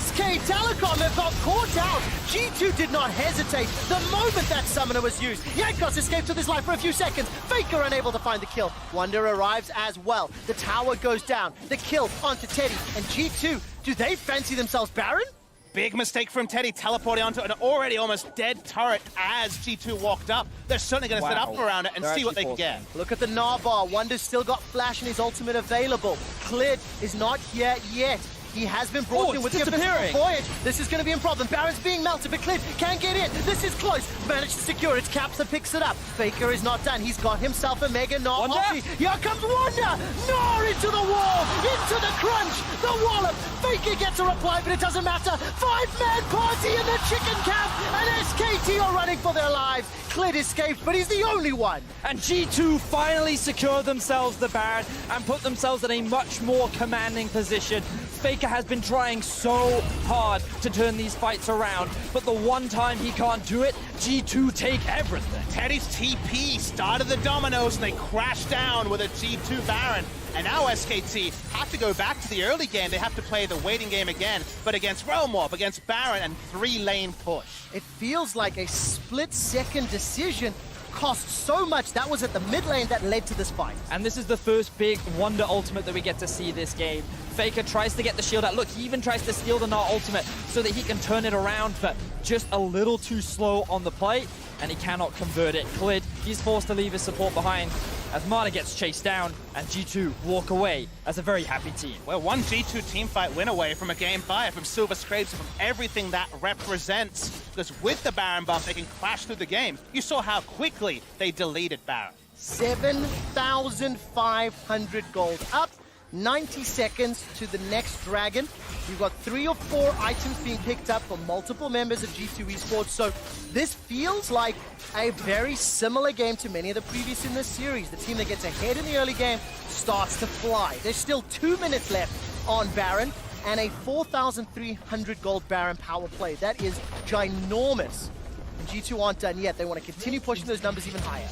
SK Telecom have got caught out. G2 did not hesitate the moment that summoner was used. Jankos escaped with his life for a few seconds. Faker unable to find the kill. Wonder arrives as well. The tower goes down. The kill onto Teddy. And G2, do they fancy themselves Baron? Big mistake from Teddy, teleporting onto an already almost dead turret as G2 walked up. They're certainly going to set up around it and see what they can get. Look at the Narbar. Wonder's still got Flash and his ultimate available. Clid is not here yet. He has been brought in with the Abyssal Voyage. This is going to be a problem. Baron's being melted, but Clid can't get in. This is close. Managed to secure it. Capsa picks it up. Faker is not done. He's got himself a Mega Gnar. Here comes Wonder. Gnar into the wall. Into the crunch. The wallop. Faker gets a reply, but it doesn't matter. 5-man party in the chicken camp. And SKT are running for their lives. Clid escapes, but he's the only one. And G2 finally secured themselves the Baron and put themselves in a much more commanding position. Faker has been trying so hard to turn these fights around, but the one time he can't do it, G2 take everything. Teddy's TP started the dominoes and they crashed down with a G2 Baron. And now SKT have to go back to the early game. They have to play the waiting game again, but against Realm Warp, against Baron, and 3-lane push. It feels like a split-second decision cost so much. That was at the mid lane that led to this fight. And this is the first big Wonder ultimate that we get to see this game. Faker tries to get the shield out. Look, he even tries to steal the Gnar ultimate so that he can turn it around, but just a little too slow on the plate, and he cannot convert it. Clid, he's forced to leave his support behind as Mana gets chased down, and G2 walk away as a very happy team. Well, one G2 teamfight win away from a game 5 from Silver Scrapes, from everything that represents. Because with the Baron buff, they can crash through the game. You saw how quickly they deleted Baron. 7,500 gold up. 90 seconds to the next dragon. We've got 3 or 4 items being picked up from multiple members of G2 Esports, so this feels like a very similar game to many of the previous in this series. The team that gets ahead in the early game starts to fly. There's still 2 minutes left on Baron and a 4,300 gold Baron power play. That is ginormous. And G2 aren't done yet. They want to continue pushing those numbers even higher.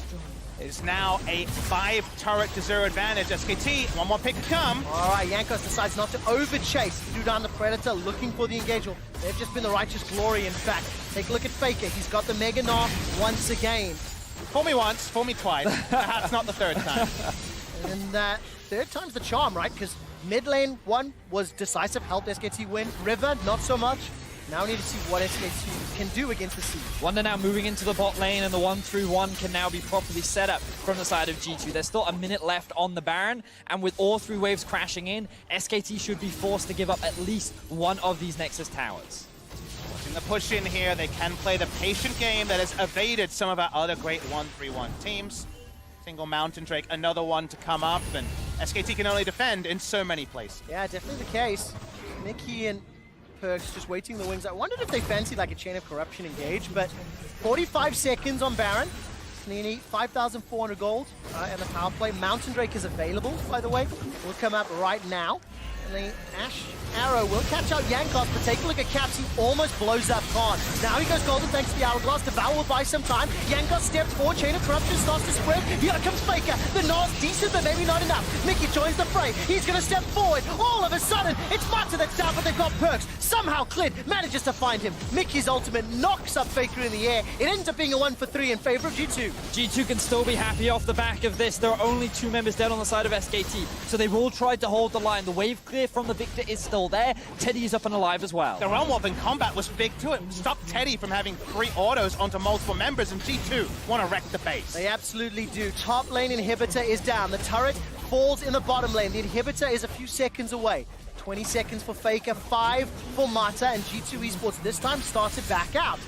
It's now a 5-turret to 0 advantage. SKT, one more pick to come. All right, Jankos decides not to overchase. Threw down the Predator, looking for the engagement. They've just been the righteous glory, in fact. Take a look at Faker. He's got the Mega Gnar once again. Fool me once, fool me twice. Perhaps not the third time. And third time's the charm, right? Because mid lane 1 was decisive, helped SKT win. River, not so much. Now we need to see what SKT can do against the Siege. Wonder now moving into the bot lane, and the 1-3-1 can now be properly set up from the side of G2. There's still a minute left on the Baron, and with all 3 waves crashing in, SKT should be forced to give up at least one of these Nexus towers. In the push in here, they can play the patient game that has evaded some of our other great 1-3-1 teams. Single Mountain Drake, another one to come up, and SKT can only defend in so many places. Yeah, definitely the case. Mickey and Perks just waiting the wings. I wondered if they fancied like a Chain of Corruption engage, but 45 seconds on Baron. Snini, 5,400 gold and the power play. Mountain Drake is available, by the way. Will come up right now. Unfortunately, Ash Arrow will catch out Yankos, but take a look at Caps. He almost blows up Khan. Now he goes golden thanks to the Hourglass. Devour will buy some time. Yankos steps forward. Chain of Corruption starts to spread. Here comes Faker. The Nars decent, but maybe not enough. Mickey joins the fray. He's going to step forward. All of a sudden, it's Mata that's down, but they've got perks. Somehow Clid manages to find him. Mickey's ultimate knocks up Faker in the air. It ends up being a 1 for 3 in favor of G2. G2 can still be happy off the back of this. There are only 2 members dead on the side of SKT, so they've all tried to hold the line. The wave clear from the Victor is still there. Teddy is up and alive as well. The Realm Warp in combat was big too. It stopped Teddy from having 3 autos onto multiple members, and G2 want to wreck the base. They absolutely do. Top lane inhibitor is down. The turret falls in the bottom lane. The inhibitor is a few seconds away. 20 seconds for Faker, 5 for Mata, and G2 Esports this time started back out.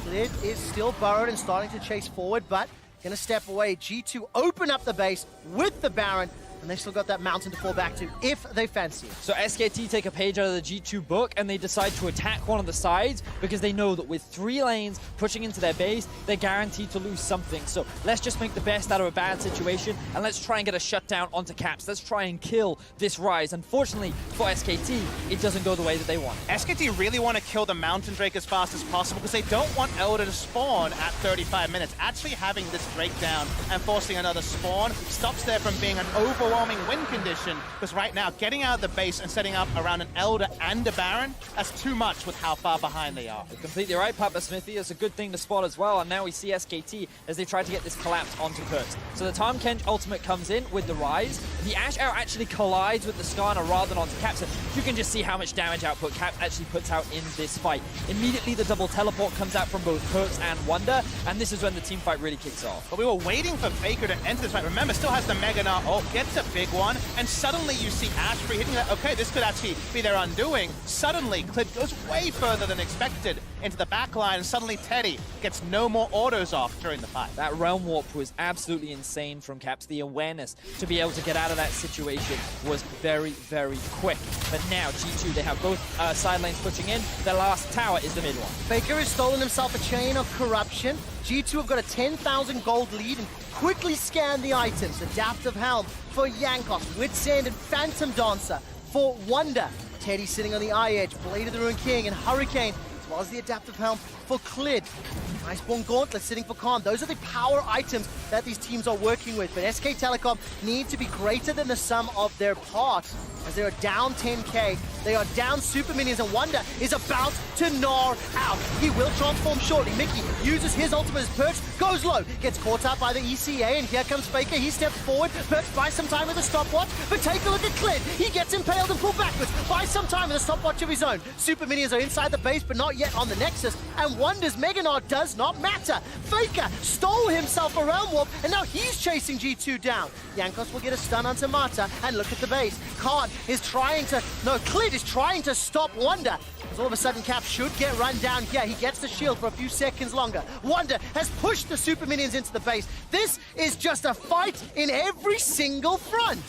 Clid is still burrowed and starting to chase forward, but gonna step away. G2 open up the base with the Baron, and they still got that mountain to fall back to if they fancy it. So SKT take a page out of the G2 book and they decide to attack one of the sides because they know that with 3 lanes pushing into their base, they're guaranteed to lose something. So let's just make the best out of a bad situation and let's try and get a shutdown onto Caps. Let's try and kill this Rise. Unfortunately for SKT, it doesn't go the way that they want. SKT really want to kill the Mountain Drake as fast as possible because they don't want Elder to spawn at 35 minutes. Actually having this Drake down and forcing another spawn stops there from being an overwhelming win condition, because right now getting out of the base and setting up around an Elder and a Baron, that's too much with how far behind they are. You're completely right, Papa Smithy. It's a good thing to spot as well, and now we see SKT as they try to get this collapse onto Perks. So the Tahm Kench ultimate comes in with the Rise. The Ash Arrow actually collides with the Skarner rather than onto Caps, and you can just see how much damage output Caps actually puts out in this fight. Immediately the double teleport comes out from both Perks and Wonder, and this is when the team fight really kicks off. But we were waiting for Faker to enter this fight. Remember, still has the Mega Gnar ult, gets a big one, and suddenly you see Ashbury hitting that. Okay, this could actually be their undoing. Suddenly, Clid goes way further than expected into the back line, and suddenly Teddy gets no more autos off during the fight. That Realm Warp was absolutely insane from Caps. The awareness to be able to get out of that situation was very, very quick. But now G2, they have both side lanes pushing in. Their last tower is the mid one. Faker has stolen himself a chain of corruption. G2 have got a 10,000 gold lead and quickly scan the items. Adaptive Helm for Yankos, Witsand and Phantom Dancer for Wonder. Teddy sitting on the eye edge, Blade of the Ruined King and Hurricane, as well as the Adaptive Helm for Clid. Iceborne Gauntlet sitting for Khan. Those are the power items that these teams are working with, but SK Telecom need to be greater than the sum of their parts, as they are down 10k. They are down super minions, and Wonder is about to gnar out. He will transform shortly. Mickey uses his ultimate as Perks, goes low, gets caught out by the ECA, and here comes Faker. He steps forward. Perks buys some time with a stopwatch, but take a look at Clid. He gets impaled and pulled backwards. Buys some time with a stopwatch of his own. Super minions are inside the base, but not yet on the Nexus, and Wonder's Mega Gnar does not matter. Faker stole himself a Realm Warp, and now he's chasing G2 down. Yankos will get a stun onto Mata, and look at the base. Khan is trying to, no, Clid is trying to stop Wonder. As all of a sudden, Cap should get run down here. He gets the shield for a few seconds longer. Wonder has pushed the super minions into the base. This is just a fight in every single front.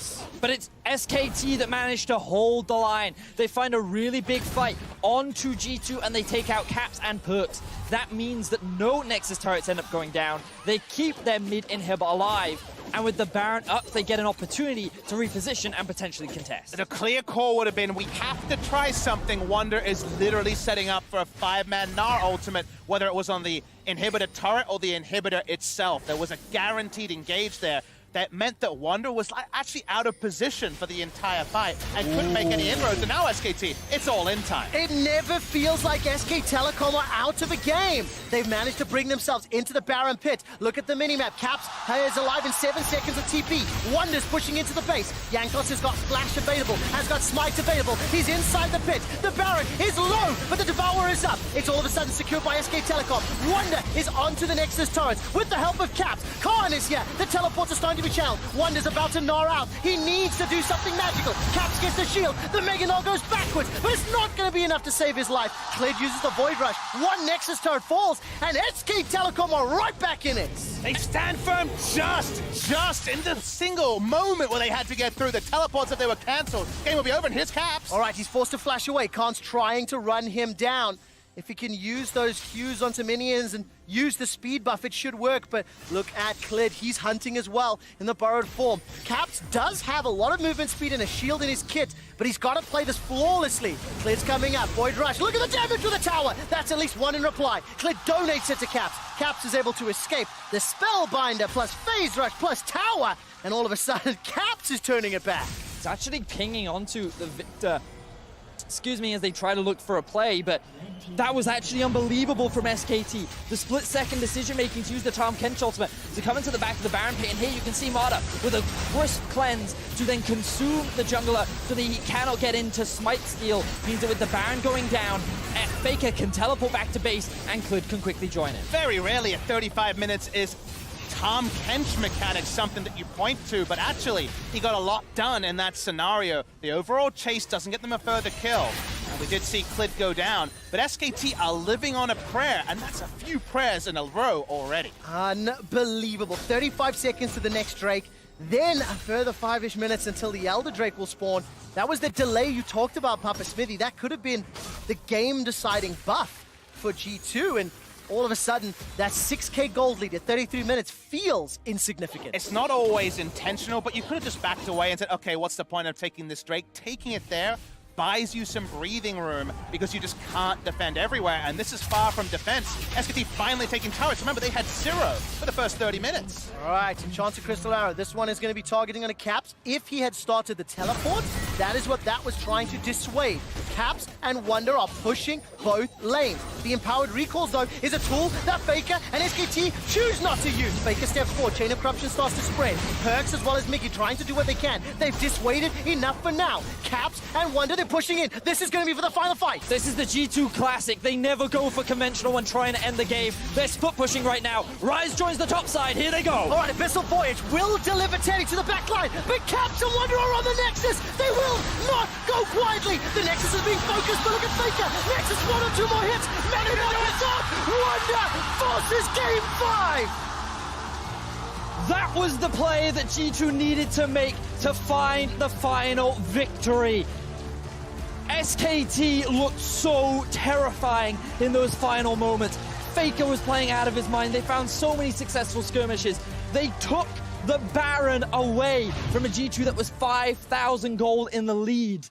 But it's SKT that managed to hold the line. They find a really big fight onto G2 and they take out Caps and Perks. That means that no Nexus turrets end up going down. They keep their mid inhib alive. And with the Baron up, they get an opportunity to reposition and potentially contest. The clear call would have been, we have to try something. Wonder is literally setting up for a 5-man Gnar ultimate, whether it was on the inhibitor turret or the inhibitor itself. There was a guaranteed engage there. That meant that Wonder was actually out of position for the entire fight and couldn't make any inroads. And now SKT, it's all in time. It never feels like SK Telecom are out of a game. They've managed to bring themselves into the Baron pit. Look at the minimap. Caps is alive in 7 seconds of TP. Wonder's pushing into the base. Yankos has got Splash available, has got Smite available. He's inside the pit. The Baron is low, but the Devourer is up. It's all of a sudden secured by SK Telecom. Wonder is onto the Nexus turrets with the help of Caps. Khan is here. The teleports are starting to be challenged. Wonder's about to gnar out. He needs to do something magical. Caps gets the shield. The Mega Gnar goes backwards, but it's not going to be enough to save his life. Clid uses the Void Rush. One Nexus turret falls, and SK Telecom are right back in it. They stand firm just in the single moment where they had to get through. The teleports, if they were cancelled, game will be over, and here's Caps. All right, he's forced to flash away. Khan's trying to run him down. if he can use those Qs onto minions and use the speed buff, it should work. But look at Klid, he's hunting as well in the borrowed form. Caps does have a lot of movement speed and a shield in his kit, but he's got to play this flawlessly. Klid's coming up, Void Rush, look at the damage with the tower! That's at least one in reply. Klid donates it to Caps. Caps is able to escape. The Spellbinder plus Phase Rush plus tower, and all of a sudden, Caps is turning it back. It's actually pinging onto the Victor, excuse me, as they try to look for a play, but that was actually unbelievable from SKT. The split-second decision-making to use the Tahm Kench ultimate to come into the back of the Baron pit, and here you can see Mata with a crisp cleanse to then consume the jungler so that he cannot get into Smite Steal. Means that with the Baron going down, Faker can teleport back to base, and Klid can quickly join it. Very rarely at 35 minutes is Tahm Kench mechanics something that you point to, but actually, he got a lot done in that scenario. The overall chase doesn't get them a further kill. And we did see Klid go down, but SKT are living on a prayer, and that's a few prayers in a row already. Unbelievable. 35 seconds to the next Drake, then a further 5-ish minutes until the Elder Drake will spawn. That was the delay you talked about, Papa Smithy. That could have been the game-deciding buff for G2, and all of a sudden, that 6k gold lead at 33 minutes feels insignificant. It's not always intentional, but you could have just backed away and said, okay, what's the point of taking this Drake? Taking it there buys you some breathing room because you just can't defend everywhere, and this is far from defense. SKT finally taking turrets. Remember, they had 0 for the first 30 minutes. All right, Enchanted Crystal Arrow. This one is going to be targeting on a Caps. If he had started the teleport, that is what that was trying to dissuade. Caps and Wonder are pushing both lanes. The Empowered Recalls, though, is a tool that Faker and SKT choose not to use. Faker steps forward, Chain of Corruption starts to spread. Perks as well as Mickey trying to do what they can. They've dissuaded enough for now. Caps and Wonder, they're pushing in. This is going to be for the final fight. This is the G2 classic. They never go for conventional when trying to end the game. They're split pushing right now. Rise joins the top side. Here they go. All right, Abyssal Voyage will deliver Teddy to the back line, but Caps and Wonder are on the Nexus. They will not go quietly. The Nexus is being focused, but look at Faker. Nexus 1 or 2 more hits. Many more hits up. Wonder forces game 5. That was the play that G2 needed to make to find the final victory. SKT looked so terrifying in those final moments. Faker was playing out of his mind. They found so many successful skirmishes. They took the Baron away from a G2 that was 5,000 gold in the lead.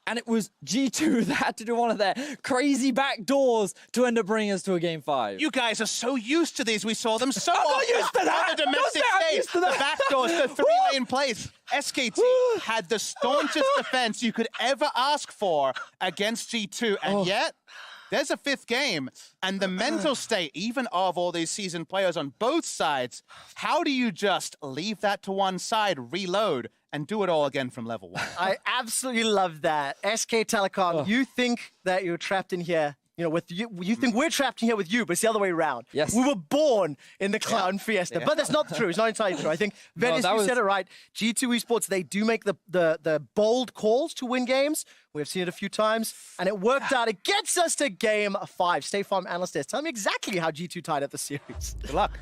And it was G2 that had to do one of their crazy back doors to end up bringing us to a game 5. You guys are so used to these. We saw them so I'm not often used to that. on the domestic stage. The back doors, the 3-lane plays. SKT had the staunchest defense you could ever ask for against G2, and yet there's a 5th game, and the mental state, even of all these seasoned players on both sides, how do you just leave that to one side, reload, and do it all again from level 1? I absolutely love that. SK Telecom, you think that you're trapped in here, with you. You think we're trapped in here with you, but it's the other way around. Yes. We were born in the Clown Fiesta, but that's not true. It's not entirely true. I think Venice, you said it right. G2 Esports, they do make the bold calls to win games. We've seen it a few times, and it worked out. It gets us to game 5. State Farm analyst is. Tell me exactly how G2 tied up the series. Good luck.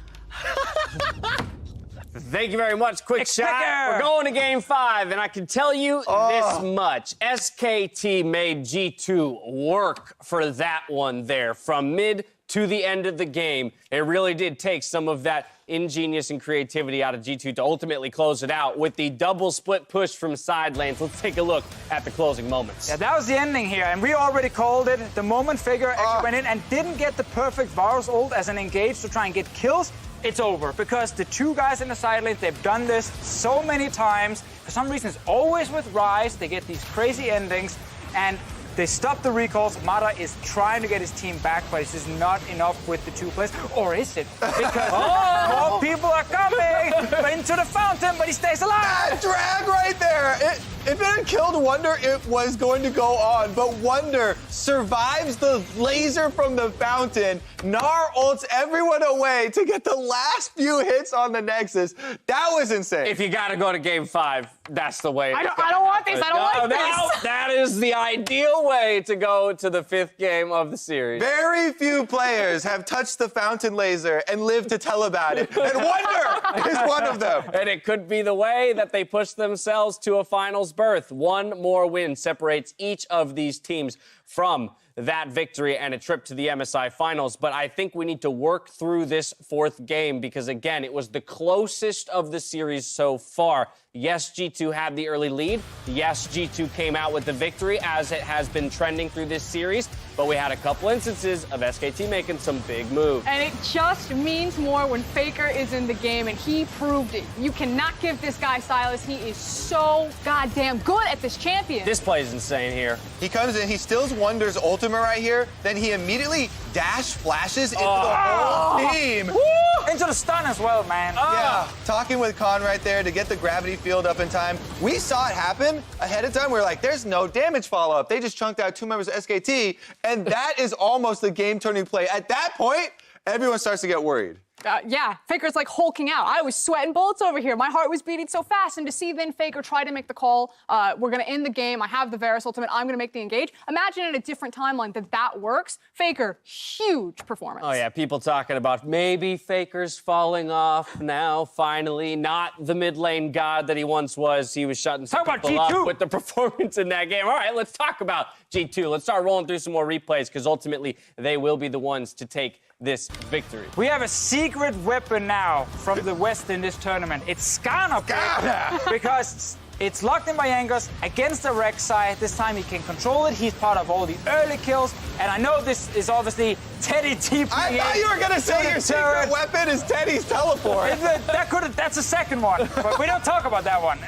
Thank you very much. Quick shot. We're going to game 5, and I can tell you this much. SKT made G2 work for that one there. From mid to the end of the game, it really did take some of that ingenious and creativity out of G2 to ultimately close it out with the double split push from side lanes. Let's take a look at the closing moments. Yeah, that was the ending here, and we already called it. The moment Faker actually went in and didn't get the perfect Varus ult as an engage to try and get kills, it's over, because the 2 guys in the side lane, they've done this so many times. For some reason, it's always with Rise. They get these crazy endings, and they stop the recalls. Mata is trying to get his team back, but it's just not enough with the 2 plays. Or is it? Because more people are coming into the fountain, but he stays alive. That drag right there. If it had killed Wonder, it was going to go on. But Wonder survives the laser from the fountain. Gnar ults everyone away to get the last few hits on the Nexus. That was insane. If you got to go to game 5, that's the way. I don't want this. I don't like this. That is the ideal way to go to the 5th game of the series. Very few players have touched the fountain laser and lived to tell about it. And Wonder is one of them. And it could be the way that they push themselves to a finals berth. One more win separates each of these teams from that victory and a trip to the MSI finals. But I think we need to work through this fourth game because, again, it was the closest of the series so far. Yes, G2 had the early lead. Yes, G2 came out with the victory as it has been trending through this series. But we had a couple instances of SKT making some big moves. And it just means more when Faker is in the game, and he proved it. You cannot give this guy Silas. He is so goddamn good at this champion. This play is insane here. He comes in, he steals Wonder's ultimate right here, then he immediately dash flashes into the whole team. Woo! Into the stun as well, man. Yeah, talking with Khan right there to get the gravity field up in time. We saw it happen ahead of time. We were like, there's no damage follow-up. They just chunked out 2 members of SKT, and that is almost the game-turning play. At that point, everyone starts to get worried. Yeah, Faker's like hulking out. I was sweating bullets over here. My heart was beating so fast. And to see then Faker try to make the call, we're going to end the game. I have the Varus ultimate. I'm going to make the engage. Imagine in a different timeline that works. Faker, huge performance. Oh, yeah, people talking about maybe Faker's falling off now, finally. Not the mid lane god that he once was. He was shutting some people up with the performance in that game. All right, let's talk about G2. Let's start rolling through some more replays because ultimately they will be the ones to take this victory. We have a secret weapon now from the West in this tournament. It's Skarner, because it's locked in by Jankos against the Rek'Sai. This time he can control it. He's part of all the early kills. And I know this is obviously Teddy TP. I thought you were going to say your secret weapon is Teddy's teleport. That's the second one, but we don't talk about that one.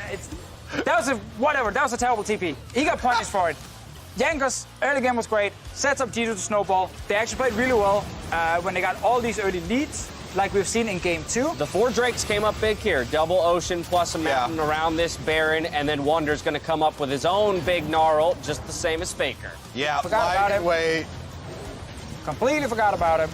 That was a terrible TP. He got punished for it. Jankos, early game was great, sets up G2 to snowball. They actually played really well when they got all these early leads, like we've seen in game 2. The 4 Drakes came up big here. Double Ocean plus a mountain around this Baron, and then Wonder's going to come up with his own big Gnarl, just the same as Faker. Yeah, forgot about him. Wait. Completely forgot about him.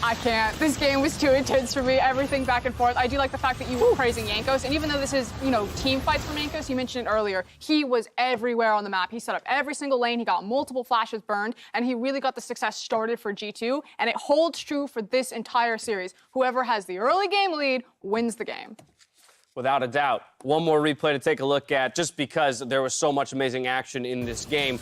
I can't. This game was too intense for me. Everything back and forth. I do like the fact that you were praising Jankos. And even though this is, team fights from Jankos, you mentioned it earlier, he was everywhere on the map. He set up every single lane. He got multiple flashes burned. And he really got the success started for G2. And it holds true for this entire series. Whoever has the early game lead wins the game. Without a doubt. One more replay to take a look at, just because there was so much amazing action in this game.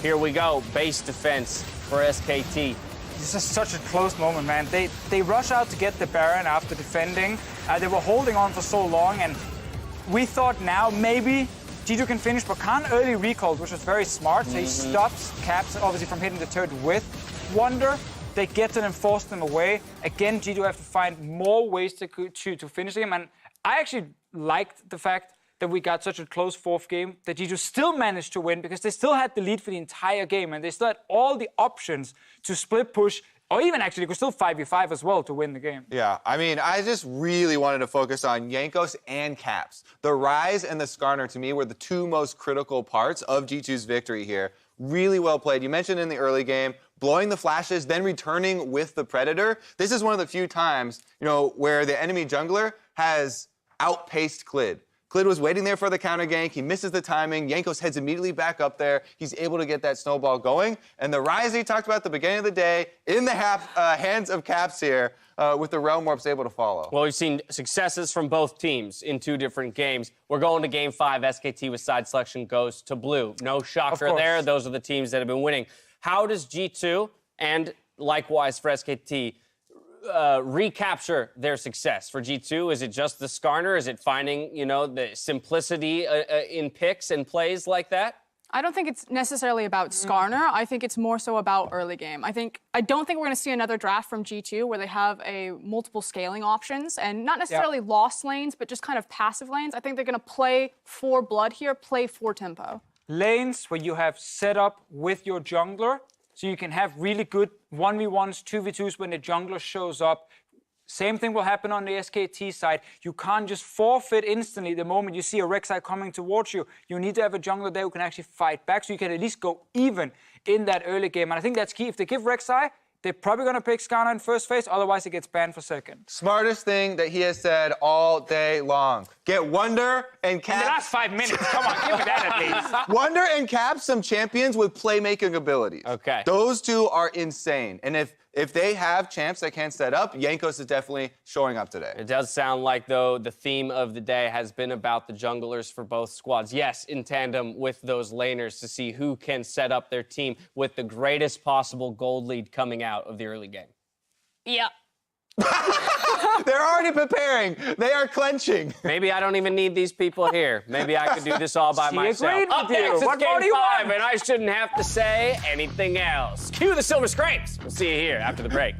Here we go. Base defense for SKT. This is such a close moment, man. They rush out to get the Baron after defending. They were holding on for so long, and we thought now maybe G2 can finish, but Khan early recalled, which was very smart. So he stops Caps, obviously, from hitting the turret with Wonder. They get to them, force them away. Again, G2 have to find more ways to finish the game, and I actually liked the fact that we got such a close fourth game, that G2 still managed to win because they still had the lead for the entire game and they still had all the options to split push, or even actually they could still 5v5 as well to win the game. Yeah, I mean, I just really wanted to focus on Jankos and Caps. The Rise and the Skarner, to me, were the 2 most critical parts of G2's victory here. Really well played. You mentioned in the early game, blowing the flashes, then returning with the Predator. This is one of the few times, where the enemy jungler has outpaced Clid. Clid was waiting there for the counter gank. He misses the timing. Jankos heads immediately back up there. He's able to get that snowball going. And the Rise he talked about at the beginning of the day, in the hands of Caps here, with the Realm Warps able to follow. Well, we've seen successes from both teams in 2 different games. We're going to game 5. SKT with side selection goes to blue. No shocker there. Those are the teams that have been winning. How does G2, and likewise for SKT, recapture their success? For G2, is it just the Skarner? Is it finding, the simplicity in picks and plays like that? I don't think it's necessarily about Skarner. I think it's more so about early game. I don't think we're going to see another draft from G2 where they have multiple scaling options and not necessarily lost lanes, but just kind of passive lanes. I think they're going to play for blood here, play for tempo. Lanes where you have set up with your jungler, so you can have really good 1v1s, 2v2s when the jungler shows up. Same thing will happen on the SKT side. You can't just forfeit instantly the moment you see a Rek'Sai coming towards you. You need to have a jungler there who can actually fight back, so you can at least go even in that early game. And I think that's key. If they give Rek'Sai, they're probably going to pick Skarner in first phase, otherwise it gets banned for second. Smartest thing that he has said all day long. Get Wonder and Caps. In the last 5 minutes, come on, give me that at least. Wonder and Caps, some champions with playmaking abilities. Okay. Those 2 are insane. And if if they have champs that can set up, Jankos is definitely showing up today. It does sound like, though, the theme of the day has been about the junglers for both squads. Yes, in tandem with those laners to see who can set up their team with the greatest possible gold lead coming out of the early game. Yeah. They're already preparing. They are clenching. Maybe I don't even need these people here. Maybe I could do this all by She myself. agreed Up with you. next is What more Game do you 5, want? and I shouldn't have to say anything else. Cue the Silver Scrapes. We'll see you here after the break.